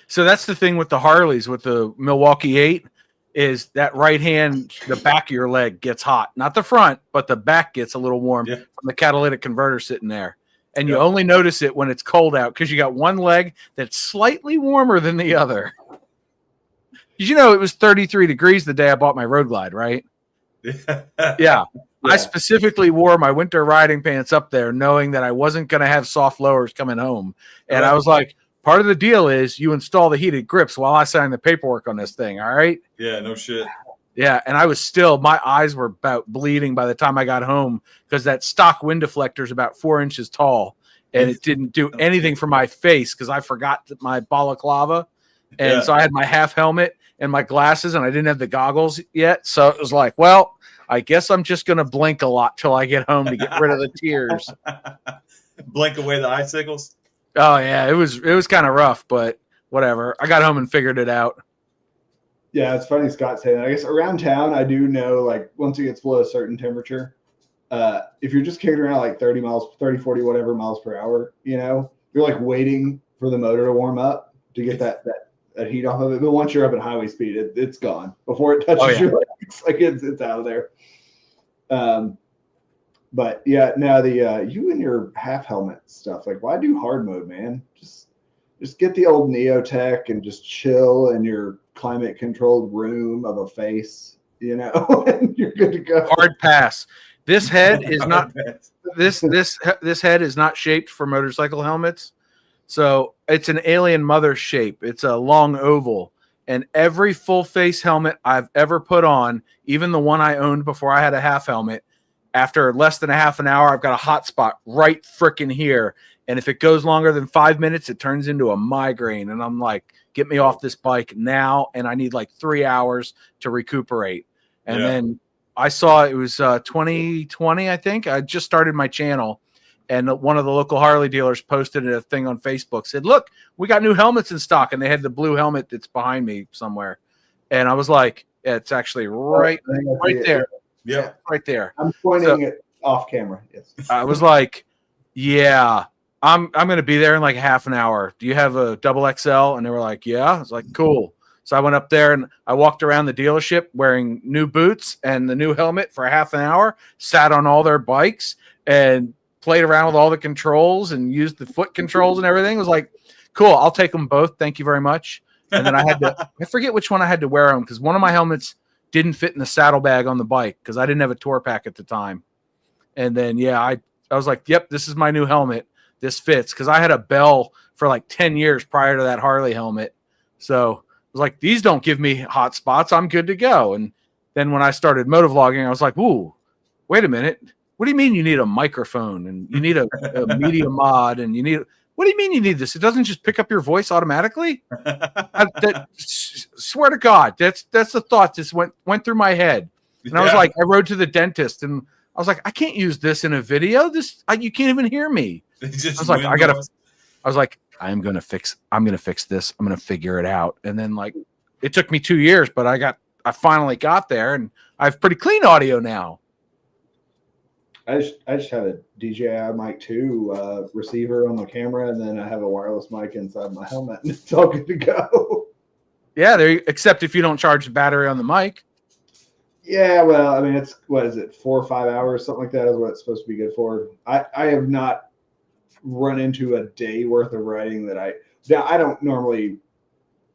So that's the thing with the Harleys, with the Milwaukee 8, is that right hand, the back of your leg gets hot. Not the front, but the back gets a little warm from the catalytic converter sitting there. And you only notice it when it's cold out because you got one leg that's slightly warmer than the other. Did you know it was 33 degrees the day I bought my Road Glide, right? Yeah. I specifically wore my winter riding pants up there knowing that I wasn't going to have soft lowers coming home. And I was like, part of the deal is you install the heated grips while I sign the paperwork on this thing. All right. Yeah, no shit. Yeah. And I was still, my eyes were about bleeding by the time I got home because that stock wind deflector is about 4 inches tall and it didn't do anything for my face because I forgot my balaclava. And so I had my half helmet and my glasses and I didn't have the goggles yet. So it was like, well, I guess I'm just going to blink a lot till I get home to get rid of the tears. Blink away the icicles. Oh yeah, it was kind of rough, but whatever. I got home and figured it out. Yeah, it's funny Scott saying that. I guess around town, I do know, like, once it gets below a certain temperature, if you're just kicking around like 30, 40, whatever miles per hour, you're like waiting for the motor to warm up to get that heat off of it. But once you're up at highway speed, it's gone before it touches your legs. Like it's out of there. But yeah, now the you and your half helmet stuff, like, why do hard mode, man? Just get the old Neotech and just chill in your climate controlled room of a face, and you're good to go. Hard pass. This head is not this head is not shaped for motorcycle helmets. So it's an alien mother shape. It's a long oval. And every full face helmet I've ever put on, even the one I owned before I had a half helmet, after less than a half an hour, I've got a hot spot right frickin' here. And if it goes longer than 5 minutes, it turns into a migraine. And I'm like, get me off this bike now. And I need like 3 hours to recuperate. And then I saw it was 2020, I think. I just started my channel. And one of the local Harley dealers posted a thing on Facebook, said, look, we got new helmets in stock. And they had the blue helmet that's behind me somewhere. And I was like, yeah, it's actually right there. Yeah, right there. I'm pointing it off camera. Yes. I was like, yeah, I'm going to be there in like half an hour. Do you have a double XL? And they were like, yeah. I was like, cool. So I went up there and I walked around the dealership wearing new boots and the new helmet for half an hour, sat on all their bikes and played around with all the controls and used the foot controls and everything. It was like, cool, I'll take them both. Thank you very much. And then I forget which one I had to wear them because one of my helmets didn't fit in the saddlebag on the bike because I didn't have a tour pack at the time. And then, I was like, yep, this is my new helmet. This fits because I had a Bell for like 10 years prior to that Harley helmet. So I was like, these don't give me hot spots. I'm good to go. And then when I started motovlogging, I was like, ooh, wait a minute. What do you mean you need a microphone and you need a media mod and what do you mean you need this? It doesn't just pick up your voice automatically? Swear to God, that's the thought just went through my head. And I was like, I rode to the dentist and I was like, I can't use this in a video. You can't even hear me. I was like, I'm going to fix this. I'm going to figure it out. And then like, it took me 2 years, but I finally got there and I have pretty clean audio now. I just have a DJI Mic 2 receiver on the camera, and then I have a wireless mic inside my helmet, and it's all good to go. Yeah, except if you don't charge the battery on the mic. Yeah, well, I mean, it's, what is it, 4 or 5 hours, something like that is what it's supposed to be good for. I have not run into a day worth of writing that I don't normally,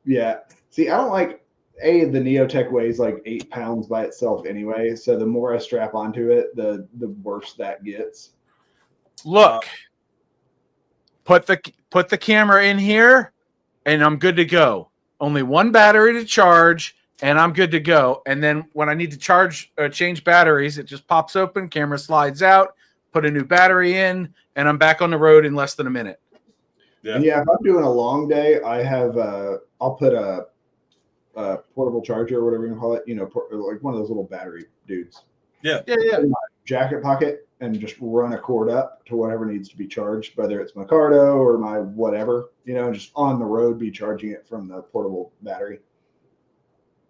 See, I don't like, the Neotech weighs like 8 pounds by itself anyway. So the more I strap onto it, the worse that gets. Look, put the camera in here and I'm good to go. Only one battery to charge and I'm good to go. And then when I need to change batteries, it just pops open, camera slides out, put a new battery in, and I'm back on the road in less than a minute. Yeah, if I'm doing a long day, I have I'll put a portable charger or whatever you call it, like one of those little battery dudes. Yeah. In my jacket pocket and just run a cord up to whatever needs to be charged, whether it's my Cardo or my whatever, just on the road, be charging it from the portable battery.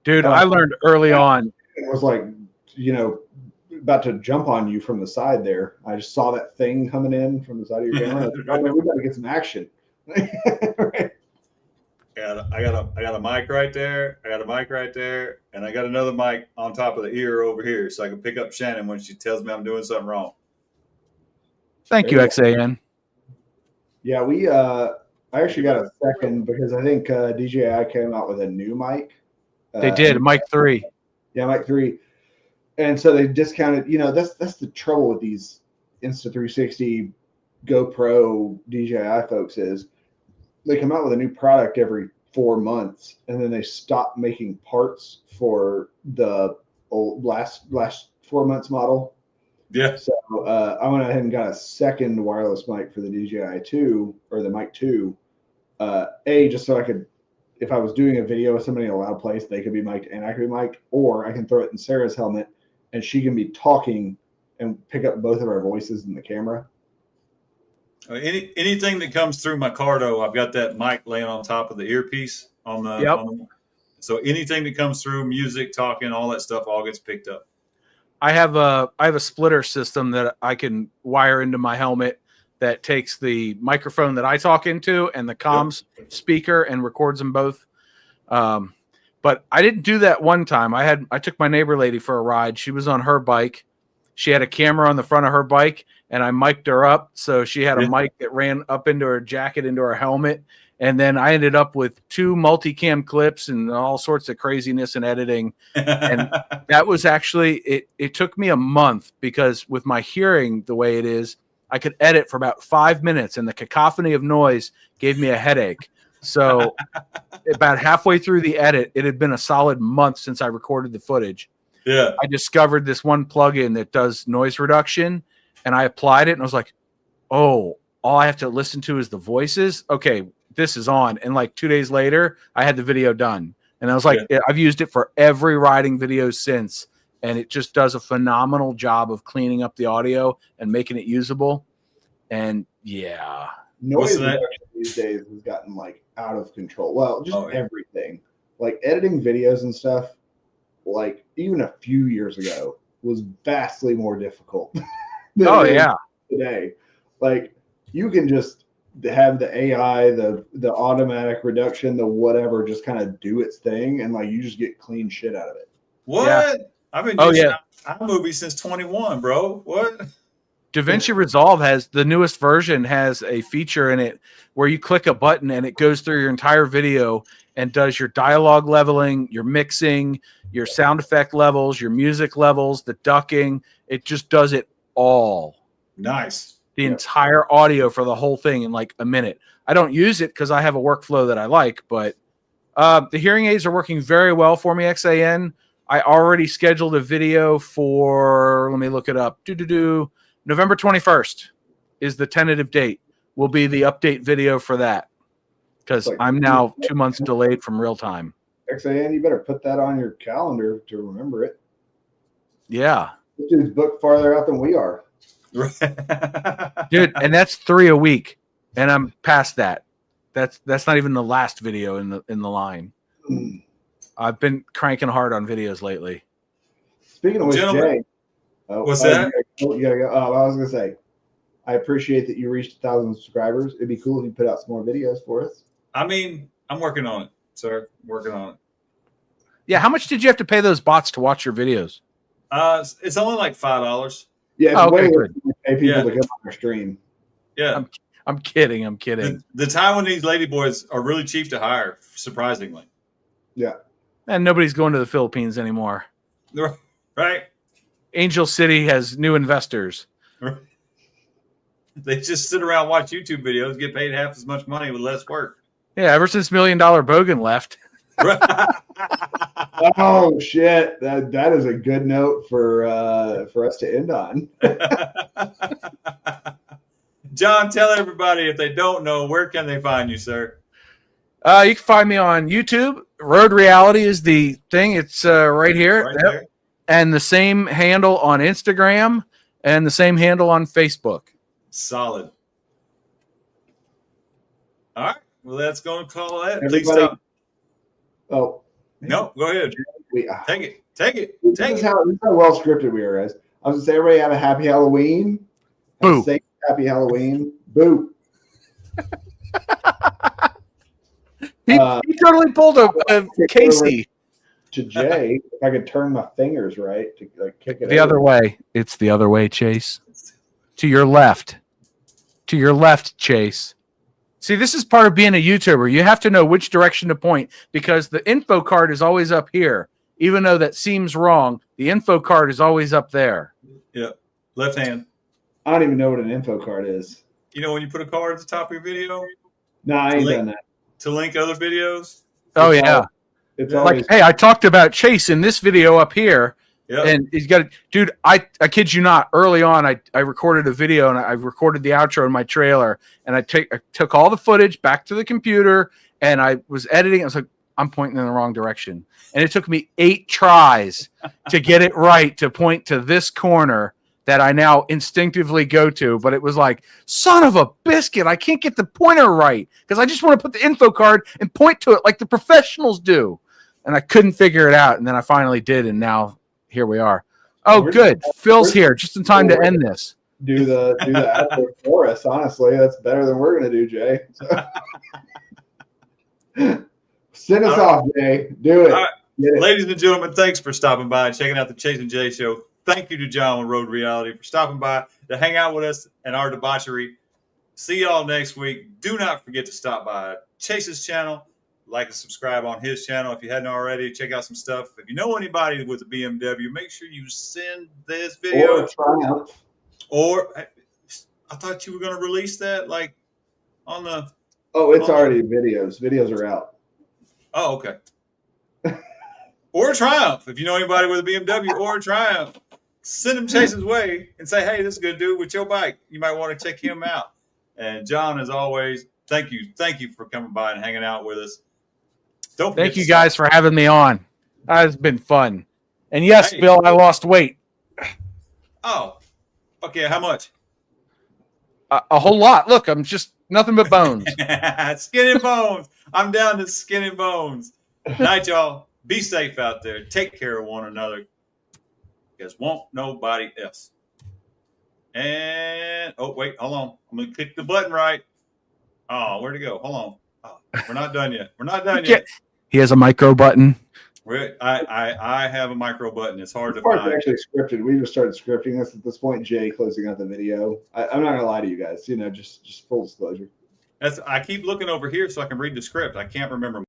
Dude, I learned early on. It was like, about to jump on you from the side there. I just saw that thing coming in from the side of your camera. Oh, man, we got to get some action. Right. I got a mic right there. I got a mic right there, and I got another mic on top of the ear over here, so I can pick up Shannon when she tells me I'm doing something wrong. Thank you, XAN. Yeah, I actually got a second because I think DJI came out with a new mic. They did, Mic 3. Yeah, Mic 3, and so they discounted. That's the trouble with these Insta360 GoPro DJI folks is. They come out with a new product every 4 months, and then they stop making parts for the old last 4 months model. Yeah. So I went ahead and got a second wireless mic for the DJI 2 or the Mic 2. Just so I could, if I was doing a video with somebody in a loud place, they could be mic'd and I could be mic'd, or I can throw it in Sarah's helmet and she can be talking and pick up both of our voices in the camera. Anything that comes through my Cardo, I've got that mic laying on top of the earpiece on the. Yep. So anything that comes through, music, talking, all that stuff, all gets picked up. I have a splitter system that I can wire into my helmet that takes the microphone that I talk into and the comms speaker and records them both. But I didn't do that one time. I took my neighbor lady for a ride. She was on her bike. She had a camera on the front of her bike, and I mic'd her up. So she had a mic that ran up into her jacket, into her helmet. And then I ended up with 2 multicam clips and all sorts of craziness in editing. And that was actually, it took me a month because with my hearing the way it is, I could edit for about 5 minutes and the cacophony of noise gave me a headache. So about halfway through the edit, it had been a solid month since I recorded the footage. Yeah. I discovered this one plugin that does noise reduction and I applied it and I was like, oh, all I have to listen to is the voices. Okay, this is on. And like 2 days later, I had the video done. And I was like, I've used it for every riding video since. And it just does a phenomenal job of cleaning up the audio and making it usable. And yeah. Noise reduction these days has gotten like out of control. Well, just everything. Like editing videos and stuff, like even a few years ago was vastly more difficult than today. Like you can just have the AI, the automatic reduction, the whatever, just kind of do its thing, and like you just get clean shit out of it. What? Yeah. I've been using iMovie since 21, bro. What? DaVinci Resolve has the newest version has a feature in it where you click a button and it goes through your entire video and does your dialogue leveling, your mixing, your sound effect levels, your music levels, the ducking. It just does it all. Nice. The entire audio for the whole thing in like a minute. I don't use it because I have a workflow that I like, but the hearing aids are working very well for me, XAN. I already scheduled a video for, let me look it up. November 21st is the tentative date. Will be the update video for that because I'm now 2 months delayed from real time. XAN, you better put that on your calendar to remember it. Yeah. This dude's booked farther out than we are. Dude, and that's 3 a week. And I'm past that. That's not even the last video in the line. I've been cranking hard on videos lately. Speaking of which, Jay, what's that? You gotta go. I was gonna say, I appreciate that you reached 1,000 subscribers. It'd be cool if you put out some more videos for us. I mean, I'm working on it, sir. Working on it. Yeah, how much did you have to pay those bots to watch your videos? It's only like $5. Yeah, it's way okay, less than pay people to come on our stream. Yeah, I'm kidding. I'm kidding. The Taiwanese ladyboys are really cheap to hire, surprisingly. Yeah, and nobody's going to the Philippines anymore. Right? Angel City has new investors. They just sit around, watch YouTube videos, get paid half as much money with less work. Yeah, ever since $1 Million Bogan left. Oh shit! That is a good note for us to end on. John, tell everybody if they don't know, where can they find you, sir? You can find me on YouTube. Road Reality is the thing. It's right here. Right there. And the same handle on Instagram and the same handle on Facebook. Solid. All right. Well, that's going to call it. Everybody, Please stop. Oh. No, go ahead. Take it. This is how well scripted we are, guys. I was going to say, everybody have a happy Halloween. Boo. Say happy Halloween. Boo. He totally pulled a Casey. To Jay, if I could turn my fingers right to kick it the other way. It's the other way, Chase. To your left. To your left, Chase. See, this is part of being a YouTuber. You have to know which direction to point because the info card is always up here. Even though that seems wrong, the info card is always up there. Yeah. Left hand. I don't even know what an info card is. You know when you put a card at the top of your video? No, I ain't done that. To link other videos? Oh, yeah. It's like, hey, I talked about Chase in this video up here. Yep. And he's got dude, I kid you not, early on I recorded a video and I recorded the outro in my trailer and I took all the footage back to the computer and I was editing. I was like, I'm pointing in the wrong direction. And it took me 8 tries to get it right to point to this corner that I now instinctively go to. But it was like, son of a biscuit, I can't get the pointer right because I just want to put the info card and point to it like the professionals do. And I couldn't figure it out. And then I finally did. And now here we are. Oh, good. Phil's here just in time to end this. Do the outro for us. Honestly, that's better than we're going to do, Jay. So. Send us off, Jay. Do it. All right. Ladies and gentlemen, thanks for stopping by and checking out the Chase and Jay Show. Thank you to John with Road Reality for stopping by to hang out with us and our debauchery. See y'all next week. Do not forget to stop by Chase's channel. Like and subscribe on his channel if you hadn't already. Check out some stuff. If you know anybody with a BMW, make sure you send this video. Or Triumph. Or I thought you were going to release that like on the. Oh, it's already videos. Videos are out. Oh, okay. Or a Triumph. If you know anybody with a BMW or a Triumph, send them Chase's way and say, hey, this is a good dude with your bike. You might want to check him out. And John, as always, thank you. Thank you for coming by and hanging out with us. Thank you guys for having me on. It's been fun. And yes, hey. Bill, I lost weight. Oh, okay. How much? A whole lot. Look, I'm just nothing but bones. Skin and bones. I'm down to skin and bones. Night, y'all. Be safe out there. Take care of one another. Because won't nobody else. And, oh, wait, hold on. I'm going to click the button right. Oh, where'd it go? Hold on. Oh, we're not done yet. We're not done yet. He has a micro button. I have a micro button. It's hard This to part's find. actually scripted. We just started scripting this at this point. Jay closing out the video. I'm not gonna lie to you guys. Just full disclosure. I keep looking over here so I can read the script. I can't remember